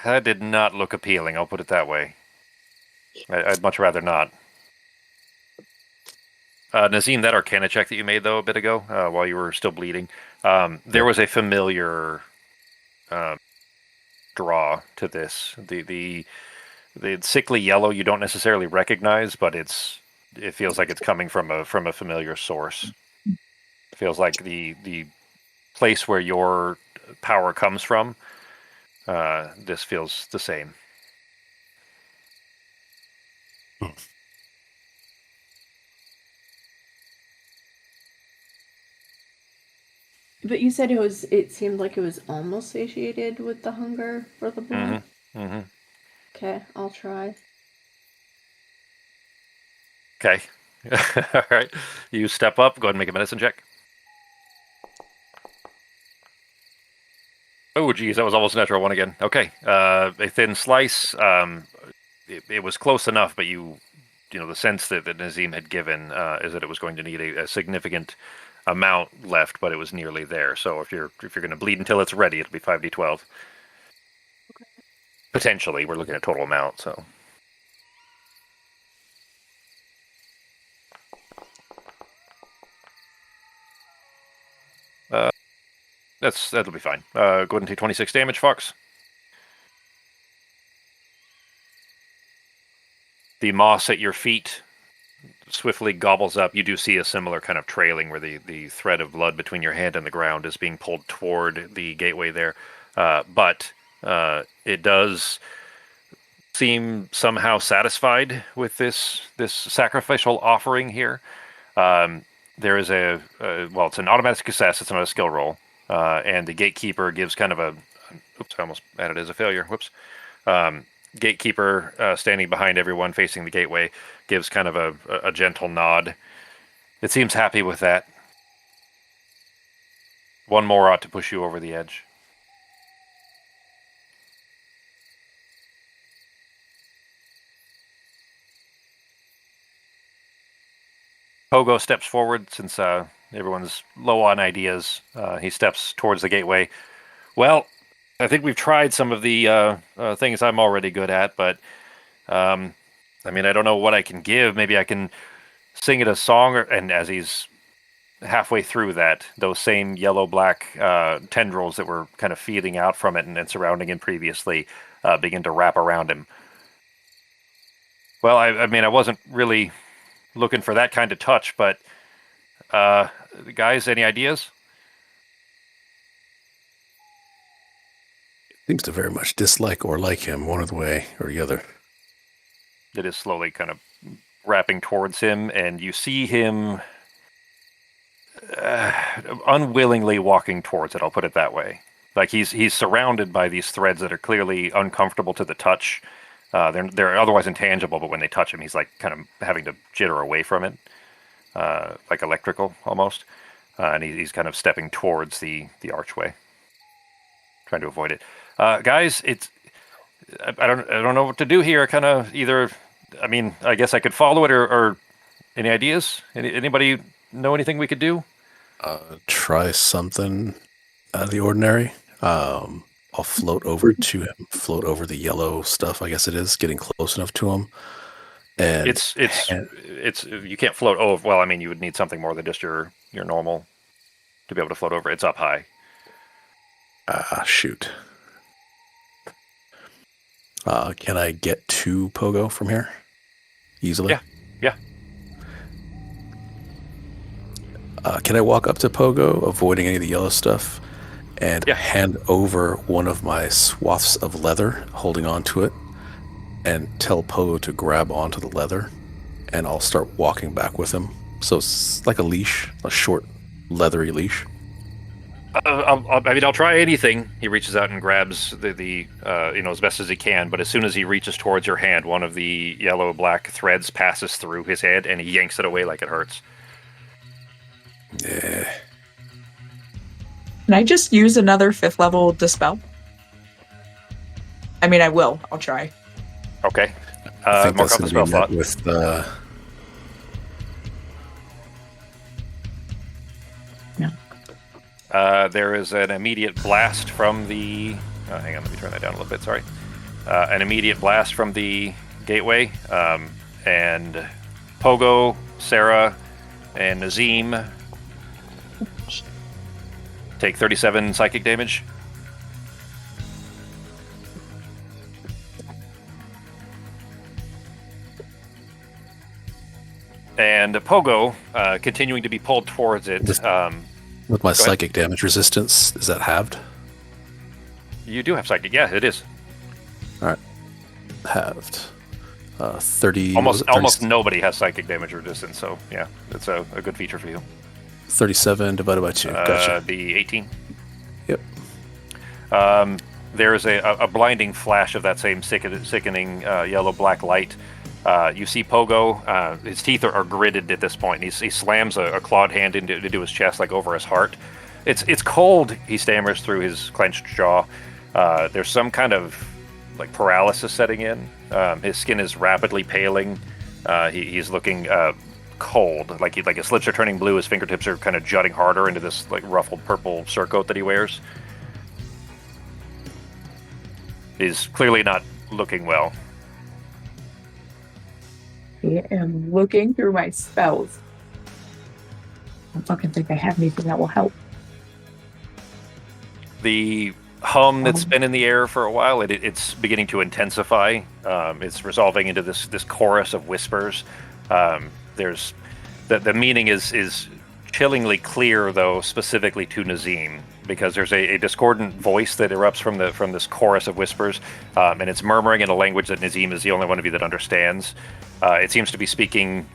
that did not look appealing, I'll put it that way. I'd much rather not. Nazim, that Arcana check that you made, though, a bit ago, while you were still bleeding, there was a familiar draw to this. The sickly yellow you don't necessarily recognize, but it feels like it's coming from a familiar source. It feels like the place where your power comes from. This feels the same. But you said it seemed like it was almost satiated with the hunger for the blood. Mm-hmm. Okay, I'll try. Okay. All right. You step up. Go ahead and make a medicine check. Oh, geez, that was almost a natural one again. Okay. A thin slice. It was close enough, but the sense that Nazim had given is that it was going to need a significant amount left, but it was nearly there. So if you're going to bleed until it's ready, it'll be 5d12. Okay. Potentially, we're looking at total amount. So. That'll be fine. Go ahead and take 26 damage, Fox. The moss at your feet swiftly gobbles up. You do see a similar kind of trailing where the thread of blood between your hand and the ground is being pulled toward the gateway there. But it does seem somehow satisfied with this sacrificial offering here. There is it's an automatic success. It's not a skill roll. And the gatekeeper gives kind of oops, I almost added it as a failure. Whoops. gatekeeper standing behind everyone facing the gateway gives kind of a gentle nod. It seems happy with that. One more ought to push you over the edge. Pogo steps forward since everyone's low on ideas. He steps towards the gateway. Well, I think we've tried some of the things I'm already good at, but I mean, I don't know what I can give. Maybe I can sing it a song, and as he's halfway through that, those same yellow-black tendrils that were kind of feeding out from it and surrounding him previously begin to wrap around him. Well, I mean, I wasn't really looking for that kind of touch, but guys, any ideas? Seems to very much dislike or like him, one or the way or the other. It is slowly kind of wrapping towards him, and you see him unwillingly walking towards it. I'll put it that way. Like he's surrounded by these threads that are clearly uncomfortable to the touch. They're otherwise intangible, but when they touch him, he's like kind of having to jitter away from it, like electrical almost. And he's kind of stepping towards the archway, trying to avoid it. Guys, I don't know what to do here. Kind of either. I mean, I guess I could follow it, or any ideas? Anybody know anything we could do? Try something out of the ordinary. I'll float over to him, float over the yellow stuff, I guess it is, getting close enough to him. And it's you can't float over. Well, I mean, you would need something more than just your normal to be able to float over. It's up high. Shoot. Can I get to Pogo from here easily? Yeah. Can I walk up to Pogo, avoiding any of the yellow stuff, and hand over one of my swaths of leather, holding onto it, and tell Pogo to grab onto the leather, and I'll start walking back with him. So it's like a leash, a short, leathery leash. I'll try anything. He reaches out and grabs the as best as he can, but as soon as he reaches towards your hand, one of the yellow-black threads passes through his head, and he yanks it away like it hurts. Yeah. Can I just use another 5th level dispel? I mean, I will. I'll try. Okay. I think mark that's off the going spell to be met slot. with... There is an immediate blast from the... hang on, let me turn that down a little bit, sorry. An immediate blast from the gateway, and Pogo, Sarah, and Nazim take 37 psychic damage. And Pogo, continuing to be pulled towards it. With my psychic damage resistance, is that halved? You do have psychic, yeah, it is. All right, halved. 30. Almost nobody has psychic damage resistance, so yeah, it's a good feature for you. 37 divided by 2. Gotcha. The 18. Yep. There is a blinding flash of that same sickening yellow-black light. You see Pogo, his teeth are gritted at this point. He slams a clawed hand into his chest, like over his heart. It's cold, he stammers through his clenched jaw. There's some kind of like paralysis setting in. His skin is rapidly paling. He's looking cold, like his lips are turning blue. His fingertips are kind of jutting harder into this like ruffled purple surcoat that he wears. He's clearly not looking well. I am looking through my spells. I don't fucking think I have anything that will help. The hum that's been in the air for a while, it's beginning to intensify. It's resolving into this chorus of whispers. There's the meaning is chillingly clear, though, specifically to Nazim, because there's a discordant voice that erupts from this chorus of whispers, and it's murmuring in a language that Nazim is the only one of you that understands. It seems to be speaking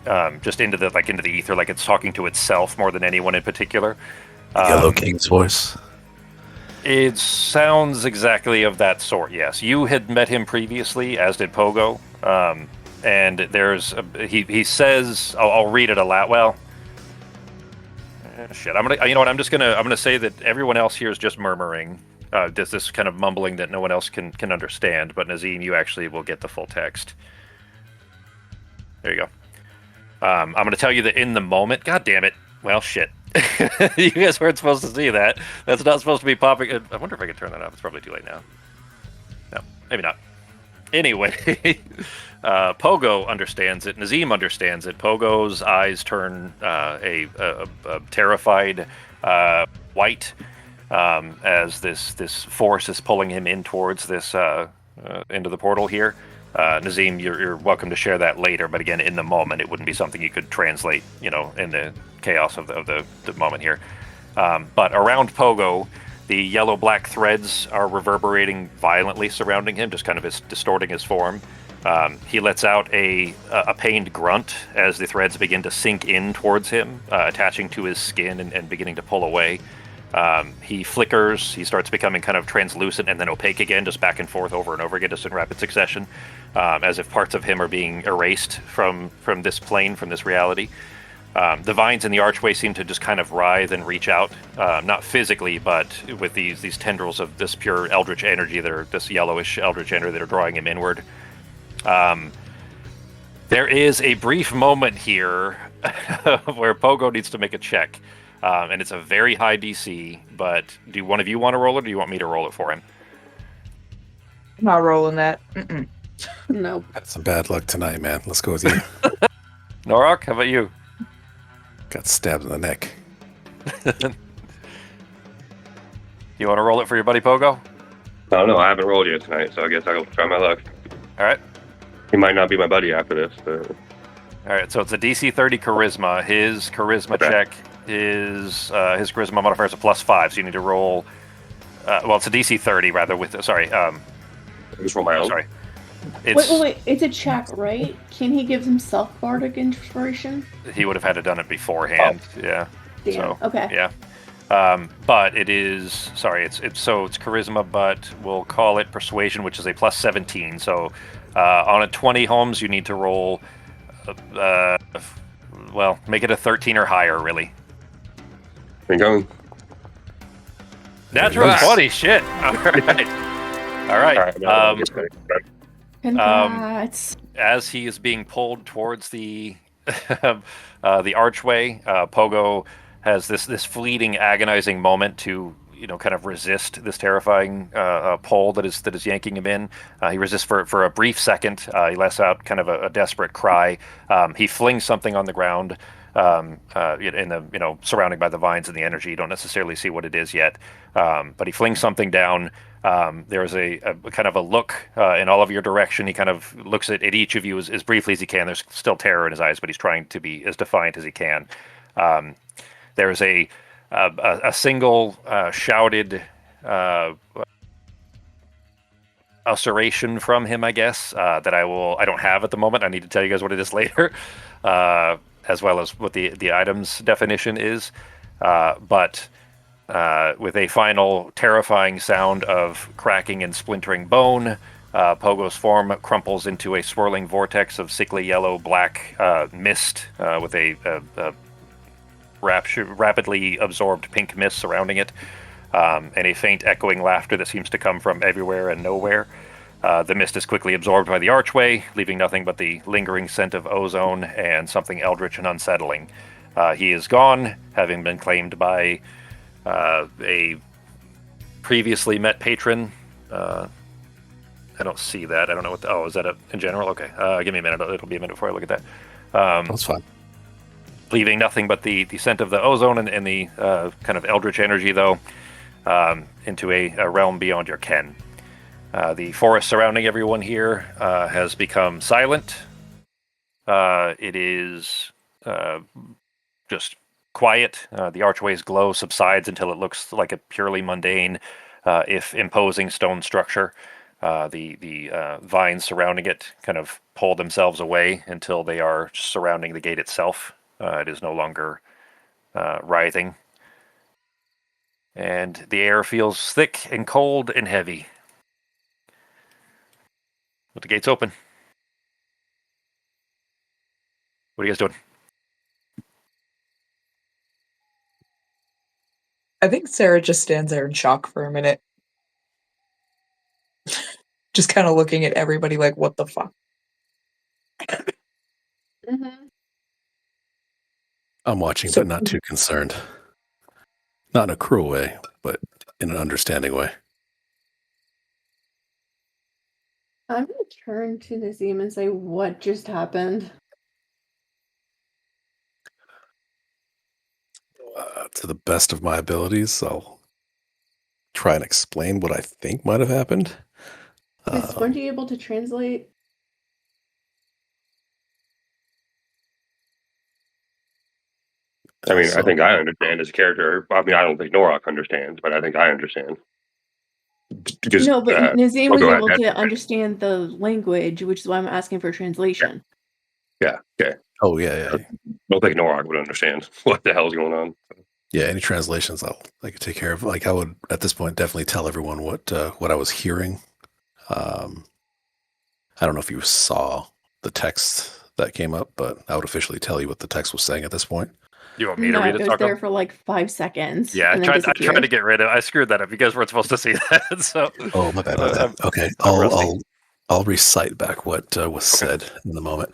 just into the ether, like it's talking to itself more than anyone in particular. Yellow King's voice. It sounds exactly of that sort, yes. You had met him previously, as did Pogo. And there's he says I'll read it aloud. Well, shit. I'm gonna say that everyone else here is just murmuring. This kind of mumbling that no one else can understand. But Nazim, you actually will get the full text. There you go. I'm gonna tell you that in the moment. God damn it. Well, shit. You guys weren't supposed to see that. That's not supposed to be popping. I wonder if I can turn that off. It's probably too late now. No, maybe not. Anyway, Pogo understands it. Nazim understands it. Pogo's eyes turn a terrified white as this force is pulling him in towards this into the portal here. Nazim, you're welcome to share that later, but again, in the moment, it wouldn't be something you could translate, in the chaos of the moment here. But around Pogo, the yellow-black threads are reverberating violently surrounding him, just kind of distorting his form. He lets out a pained grunt as the threads begin to sink in towards him, attaching to his skin and beginning to pull away. He flickers, he starts becoming kind of translucent and then opaque again, just back and forth over and over again, just in rapid succession, as if parts of him are being erased from this plane, from this reality. The vines in the archway seem to just kind of writhe and reach out, not physically, but with these tendrils of this pure eldritch energy this yellowish eldritch energy that are drawing him inward. There is a brief moment here where Pogo needs to make a check. And it's a very high DC, but do one of you want to roll it, or do you want me to roll it for him? I'm not rolling that. Mm-mm. No. Had some bad luck tonight, man. Let's go with you. Norok, how about you? Got stabbed in the neck. You want to roll it for your buddy Pogo? I don't know. I haven't rolled yet tonight, so I guess I'll try my luck. All right. He might not be my buddy after this, but... All right, so it's a DC 30 charisma. His charisma check is his charisma modifier is a +5, so you need to roll. It's a DC 30 rather. Just roll my own. Sorry. Wait. It's a check, right? Can he give himself bardic inspiration? He would have had to done it beforehand. Oh. Yeah. Damn. So, okay. Yeah. But it is it's charisma, but we'll call it persuasion, which is a +17. So on a 20 Holmes, you need to roll. Make it a 13 or higher, really. Been going. Natural 20, shit. All right. Congrats. As he is being pulled towards the the archway, Pogo has this fleeting, agonizing moment to kind of resist this terrifying pull that is yanking him in. He resists for a brief second. He lets out kind of a desperate cry. He flings something on the ground. Surrounded by the vines and the energy, you don't necessarily see what it is yet. But he flings something down. There's a kind of a look in all of your direction. He kind of looks at each of you as briefly as he can. There's still terror in his eyes, but he's trying to be as defiant as he can. There's a single shouted asseration from him, I guess, that I don't have at the moment. I need to tell you guys what it is later. As well as what the item's definition is. But with a final terrifying sound of cracking and splintering bone, Pogo's form crumples into a swirling vortex of sickly yellow-black mist with a rapidly absorbed pink mist surrounding it, and a faint echoing laughter that seems to come from everywhere and nowhere. The mist is quickly absorbed by the archway, leaving nothing but the lingering scent of ozone and something eldritch and unsettling. He is gone, having been claimed by a previously met patron. I don't see that. I don't know what... is that in general? Okay. Give me a minute. It'll be a minute before I look at that. That's fine. Leaving nothing but the scent of the ozone and the kind of eldritch energy, though, into a realm beyond your ken. The forest surrounding everyone here has become silent. It is just quiet. The archway's glow subsides until it looks like a purely mundane, if imposing, stone structure. The vines surrounding it kind of pull themselves away until they are surrounding the gate itself. It is no longer writhing. and the air feels thick and cold and heavy. But the gate's open. What are you guys doing? I think Sarah just stands there in shock for a minute. Just kind of looking at everybody like, what the fuck? I'm watching, So- but not too concerned. Not in a cruel way, but in an understanding way. I'm gonna turn to Nazim and say, "What just happened?" To the best of my abilities, I'll try and explain what I think might have happened. Is Spongy able to translate? I mean, I So- think I understand as a character. I mean, I don't think Norok understands, but I think I understand. Because No, but Nazim was Pogo able had- to understand the language, which is why I'm asking for translation. yeah, okay. Oh yeah. I don't think Norok would understand what the hell's going on. Yeah, any translations I could take care of. Like I would at this point definitely tell everyone what I was hearing. I don't know if you saw the text that came up, but I would officially tell you what the text was saying at this point. You want me to No, read it it, was Taco? there for like 5 seconds. Yeah, and then I tried to disappeared. get rid of. I screwed that up. You guys weren't supposed to see that. So. Oh, my bad. Okay, I'm rusty. I'll recite back what was said in the moment.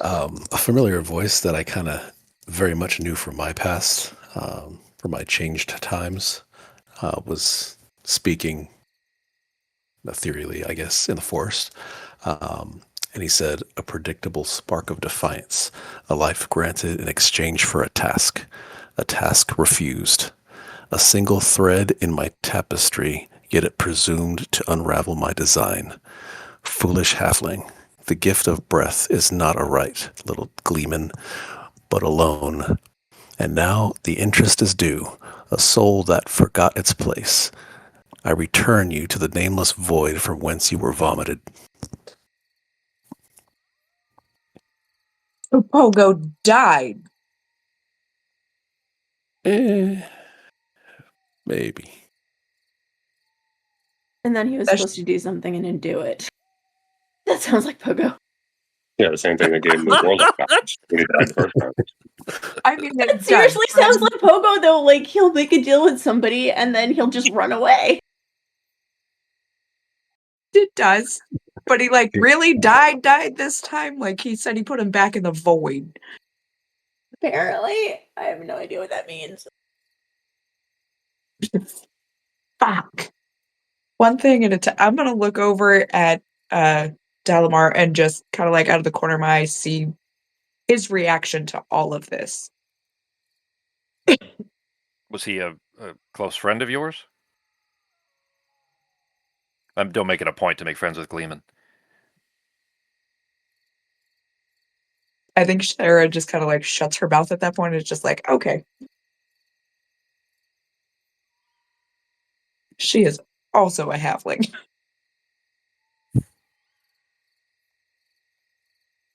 A familiar voice that I kind of very much knew from my past, from my changed times, was speaking ethereally, I guess, in the forest. And he said, "A predictable spark of defiance, a life granted in exchange for a task refused. A single thread in my tapestry, yet it presumed to unravel my design. Foolish halfling, the gift of breath is not a right, little gleeman, but alone. And now the interest is due, a soul that forgot its place. I return you to the nameless void from whence you were vomited." So Pogo died. Maybe. And then he was That's- supposed to do something and didn't do it. That sounds like Pogo. Yeah, the same thing that gave him the warlock powers when he died the first time. I mean, That seriously sounds like Pogo, though. Like, he'll make a deal with somebody and then he'll just run away. It does. But he like really died this time. Like he said he put him back in the void. Apparently. I have no idea what that means. Fuck. One thing at a time. I'm gonna look over at Dalamar and just kind of like out of the corner of my eye see his reaction to all of this. Was he a close friend of yours? Don't make it a point to make friends with Gleeman. I think Sarah just kind of like shuts her mouth at that point and is just like, okay. She is also a halfling.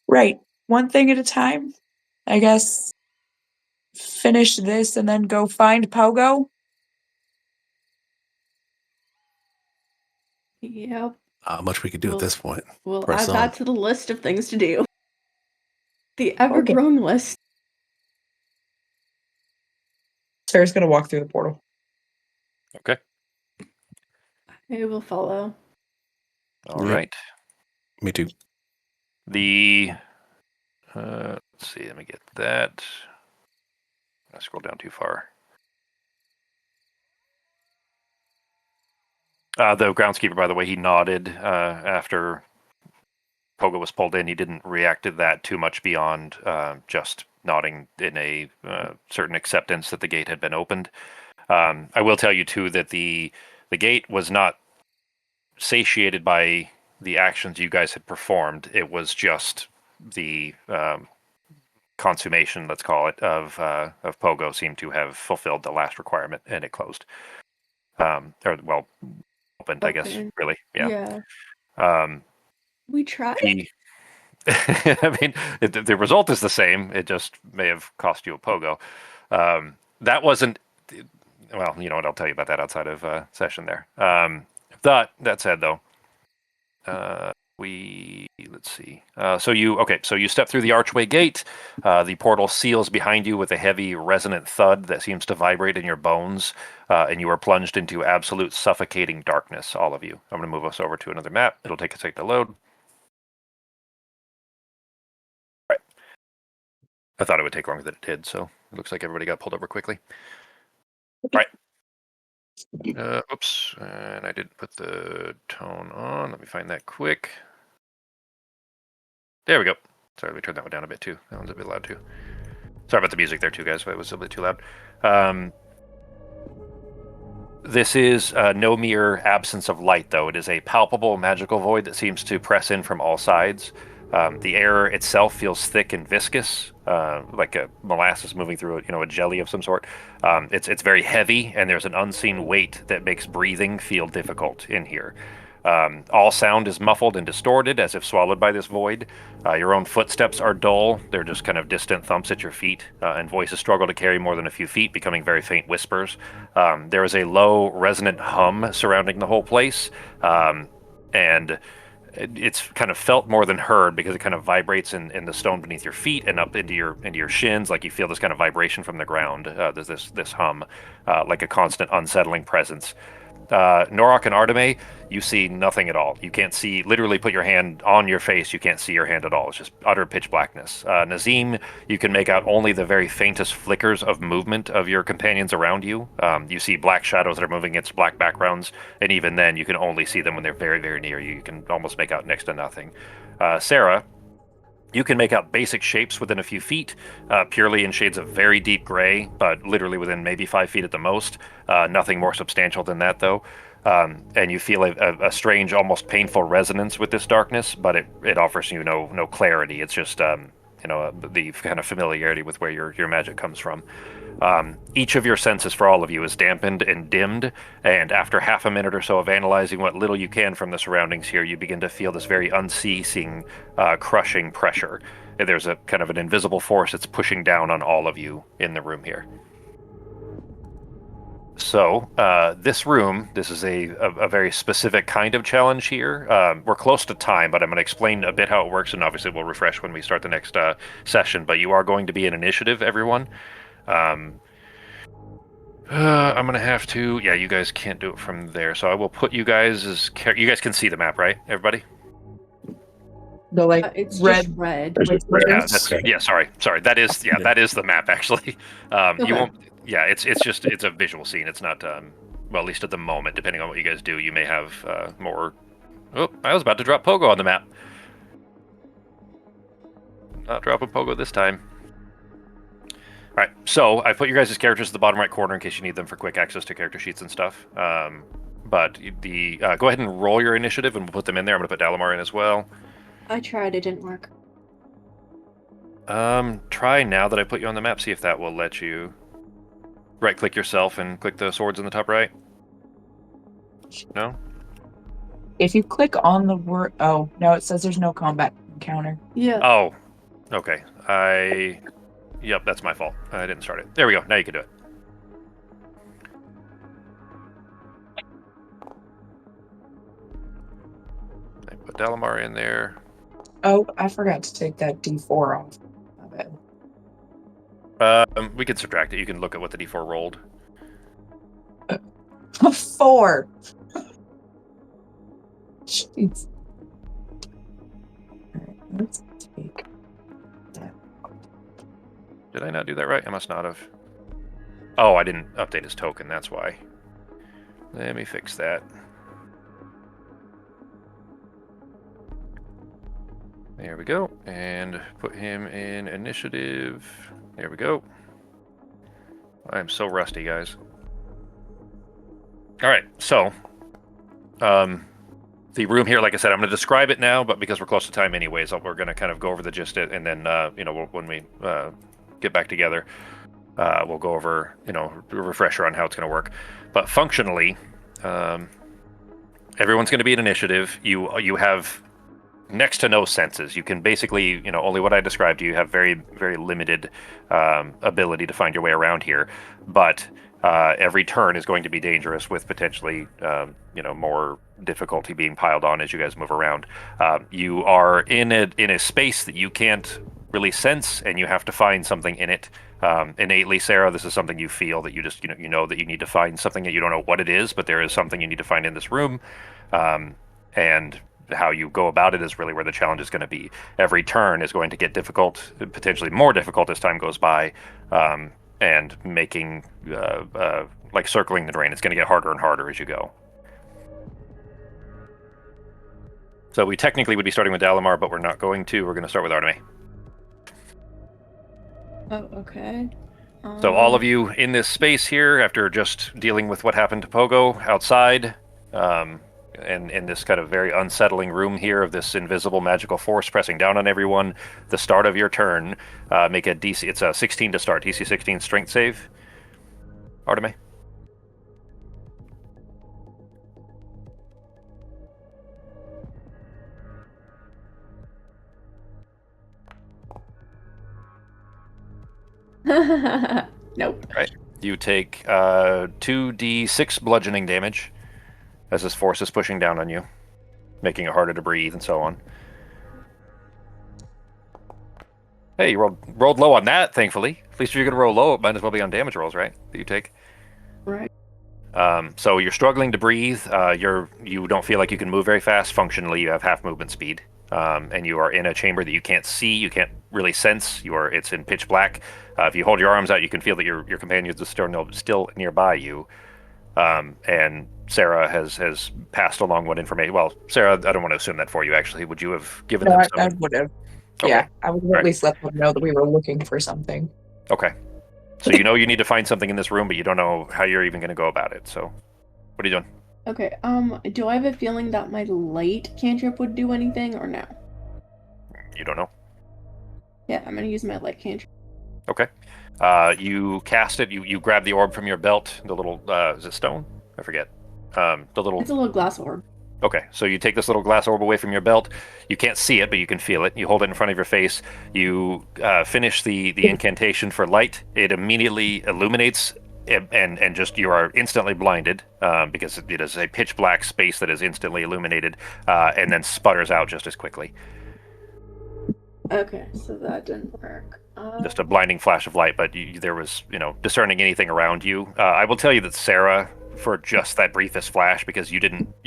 Right. One thing at a time. I guess finish this and then go find Pogo. Yep. Not much we could do at this point. We'll Press add on. that to the list of things to do. The ever-growing list. Sarah's gonna walk through the portal. Okay. Maybe we'll follow. All Yep. right. Me too. The let's see. Let me get that. I scroll down too far. The groundskeeper, by the way, he nodded after Pogo was pulled in. He didn't react to that too much beyond just nodding in a certain acceptance that the gate had been opened. I will tell you too that the gate was not satiated by the actions you guys had performed. It was just the consummation, let's call it, of Pogo seemed to have fulfilled the last requirement, and it closed. Opened, I guess. Opened. Really, yeah. We tried. I mean, the result is the same. It just may have cost you a Pogo. That wasn't well, you know what? I'll tell you about that outside of session there. That said, though, let's see. So you step through the archway gate. The portal seals behind you with a heavy, resonant thud that seems to vibrate in your bones, and you are plunged into absolute suffocating darkness. All of you. I'm going to move us over to another map. It'll take a sec to load. Right. I thought it would take longer than it did, so it looks like everybody got pulled over quickly. Right. Oops, and I didn't put the tone on. Let me find that quick. There we go. Sorry, let me turn that one down a bit too. That one's a bit loud too. Sorry about the music there too, guys, but it was a bit too loud. This is no mere absence of light, though. It is a palpable magical void that seems to press in from all sides. The air itself feels thick and viscous, like a molasses moving through a jelly of some sort. It's very heavy, and there's an unseen weight that makes breathing feel difficult in here. All sound is muffled and distorted, as if swallowed by this void. Your own footsteps are dull. They're just kind of distant thumps at your feet, and voices struggle to carry more than a few feet, becoming very faint whispers. There is a low, resonant hum surrounding the whole place, and it's kind of felt more than heard because it kind of vibrates in the stone beneath your feet and up into your shins, like you feel this kind of vibration from the ground. There's this hum, like a constant unsettling presence. Norok and Arteme, you see nothing at all. You can't see, literally put your hand on your face, you can't see your hand at all. It's just utter pitch blackness. Nazim, you can make out only the very faintest flickers of movement of your companions around you. You see black shadows that are moving against black backgrounds, and even then you can only see them when they're very, very near you. You can almost make out next to nothing. Sarah, you can make out basic shapes within a few feet, purely in shades of very deep gray, but literally within maybe 5 feet at the most. Nothing more substantial than that, though. And you feel a strange, almost painful resonance with this darkness, but it offers you no clarity. It's just the kind of familiarity with where your magic comes from. Each of your senses for all of you is dampened and dimmed, and after half a minute or so of analyzing what little you can from the surroundings here, you begin to feel this very unceasing, crushing pressure. There's a kind of an invisible force that's pushing down on all of you in the room here. So, this room, this is a very specific kind of challenge here. We're close to time, but I'm going to explain a bit how it works, and obviously we'll refresh when we start the next session, but you are going to be an initiative, everyone. I'm going to have to... Yeah, you guys can't do it from there, so I will put you guys as... You guys can see the map, right, everybody? The It's red. just red. Sorry. That is that is the map actually. Okay. You won't. Yeah, it's a visual scene. It's not well, at least at the moment. Depending on what you guys do, you may have more. Oh, I was about to drop Pogo on the map. Not dropping Pogo this time. All right, so I put your guys' characters at the bottom right corner in case you need them for quick access to character sheets and stuff. But go ahead and roll your initiative, and we'll put them in there. I'm going to put Dalamar in as well. I tried, it didn't work. Try now that I put you on the map, see if that will let you right-click yourself and click the swords in the top right. No? If you click on the word... Oh, no, it says there's no combat encounter. Yeah. Oh, okay. Yep, that's my fault. I didn't start it. There we go. Now you can do it. I put Dalamar in there. Oh, I forgot to take that D4 off. My bad. We can subtract it. You can look at what the D4 rolled. 4. Jeez. Alright, let's take that. Did I not do that right? I must not have. Oh, I didn't update his token. That's why. Let me fix that. There we go. And put him in initiative. There we go. I'm so rusty, guys. All right, so the room here, like I said, I'm going to describe it now, but because we're close to time anyways, we're going to kind of go over the gist of it, and then, when we get back together, we'll go over, a refresher on how it's going to work. But functionally, everyone's going to be an initiative. You have next to no senses. You can basically, only what I described to you. You have very, very limited ability to find your way around here. But Every turn is going to be dangerous, with potentially more difficulty being piled on as you guys move around. You are in a space that you can't really sense, and you have to find something in it. Innately, Sarah, this is something you feel that you just you know that you need to find something that you don't know what it is, but there is something you need to find in this room, and how you go about it is really where the challenge is going to be. Every turn is going to get difficult, potentially more difficult as time goes by. And making like circling the drain. It's going to get harder and harder as you go. So we technically would be starting with Dalamar, but we're not going to. We're going to start with Artemis. Oh, okay. So all of you in this space here, after just dealing with what happened to Pogo outside, and in this kind of very unsettling room here of this invisible magical force pressing down on everyone, the start of your turn, make a DC. It's a 16 to start. DC 16 strength save. Artemis. Nope. Right. You take 2d6 bludgeoning damage as this force is pushing down on you, making it harder to breathe and so on. Hey, you rolled low on that, thankfully. At least if you're going to roll low, it might as well be on damage rolls, right? That you take. Right. So you're struggling to breathe. You don't feel like you can move very fast. Functionally, you have half movement speed, and you are in a chamber that you can't see. You can't really sense. It's in pitch black. If you hold your arms out, you can feel that your companions are still nearby you. And Sarah has passed along what information. Well, Sarah, I don't want to assume that for you. Actually, would you have given them some? I would have. Okay. Yeah, I would have at least let them know that we were looking for something. Okay. So you know you need to find something in this room, but you don't know how you're even going to go about it. So, what are you doing? Okay. Do I have a feeling that my light cantrip would do anything or no? You don't know. Yeah, I'm gonna use my light cantrip. Okay. You cast it. You grab the orb from your belt. The little is it stone? I forget. The little. It's a little glass orb. Okay, so you take this little glass orb away from your belt. You can't see it, but you can feel it. You hold it in front of your face. You finish the incantation for light. It immediately illuminates, and just you are instantly blinded because it is a pitch black space that is instantly illuminated, and then sputters out just as quickly. Okay, so that didn't work. Just a blinding flash of light, but there was discerning anything around you. I will tell you that Sarah, for just that briefest flash, because you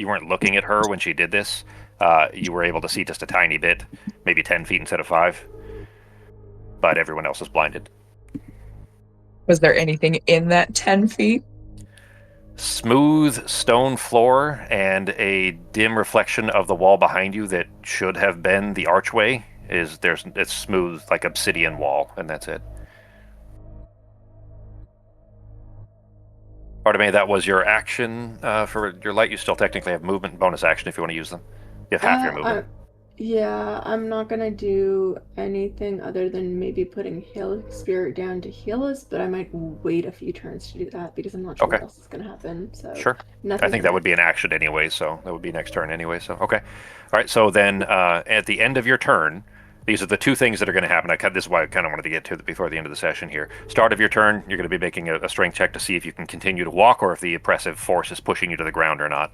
weren't looking at her when she did this, you were able to see just a tiny bit, maybe 10 feet instead of 5, but everyone else is blinded. Was there anything in that 10 feet? Smooth stone floor and a dim reflection of the wall behind you that should have been the archway. It's smooth like obsidian wall, and that's it. Artemis, that was your action for your light. You still technically have movement and bonus action if you want to use them. You have half your movement. Yeah, I'm not gonna do anything other than maybe putting Hail Spirit down to heal us, but I might wait a few turns to do that because I'm not sure what else is gonna happen. So sure. I think that would be an action anyway, so that would be next turn anyway. So okay, all right. So then at the end of your turn, these are the two things that are going to happen. This is why I kind of wanted to get to it before the end of the session here. Start of your turn, you're going to be making a strength check to see if you can continue to walk or if the oppressive force is pushing you to the ground or not.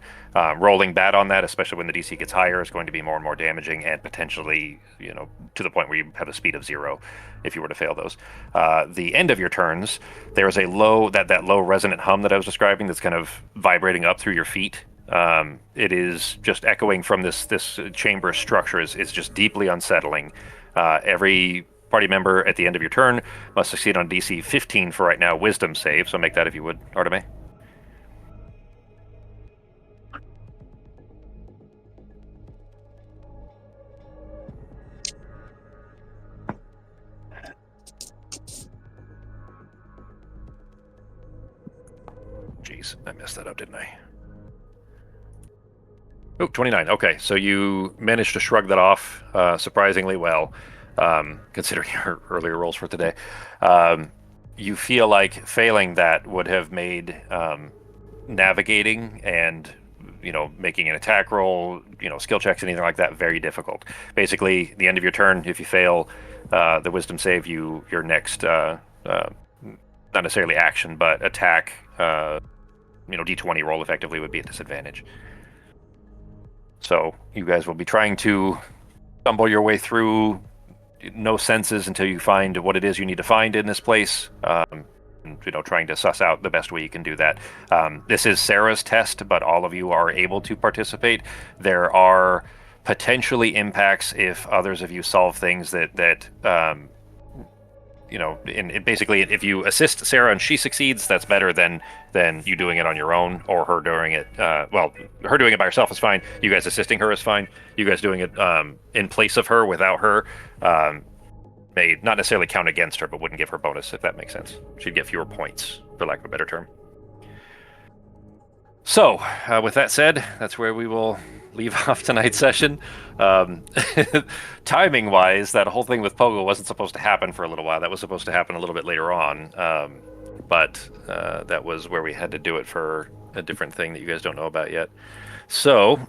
Rolling bad on that, especially when the DC gets higher, is going to be more and more damaging and potentially, to the point where you have a speed of 0 if you were to fail those. The end of your turns, there is a low, that low resonant hum that I was describing that's kind of vibrating up through your feet. It is just echoing from this chamber structure is just deeply unsettling. Every party member at the end of your turn must succeed on DC 15 for right now wisdom save, so make that if you would, Artemis. Jeez, I messed that up, didn't I? Oh, 29. Okay, so you managed to shrug that off surprisingly well, considering your earlier rolls for today. You feel like failing that would have made navigating and making an attack roll, skill checks, anything like that, very difficult. Basically, the end of your turn, if you fail the wisdom save, your next not necessarily action, but attack D20 roll effectively would be a disadvantage. So you guys will be trying to stumble your way through no senses until you find what it is you need to find in this place. Trying to suss out the best way you can do that. This is Sarah's test, but all of you are able to participate. There are potentially impacts if others of you solve things that basically, if you assist Sarah and she succeeds, that's better than you doing it on your own or her doing it. Her doing it by herself is fine. You guys assisting her is fine. You guys doing it in place of her, without her, may not necessarily count against her, but wouldn't give her bonus, if that makes sense. She'd get fewer points, for lack of a better term. So, with that said, that's where we will leave off tonight's session. Timing-wise, that whole thing with Pogo wasn't supposed to happen for a little while. That was supposed to happen a little bit later on, but that was where we had to do it for a different thing that you guys don't know about yet. So,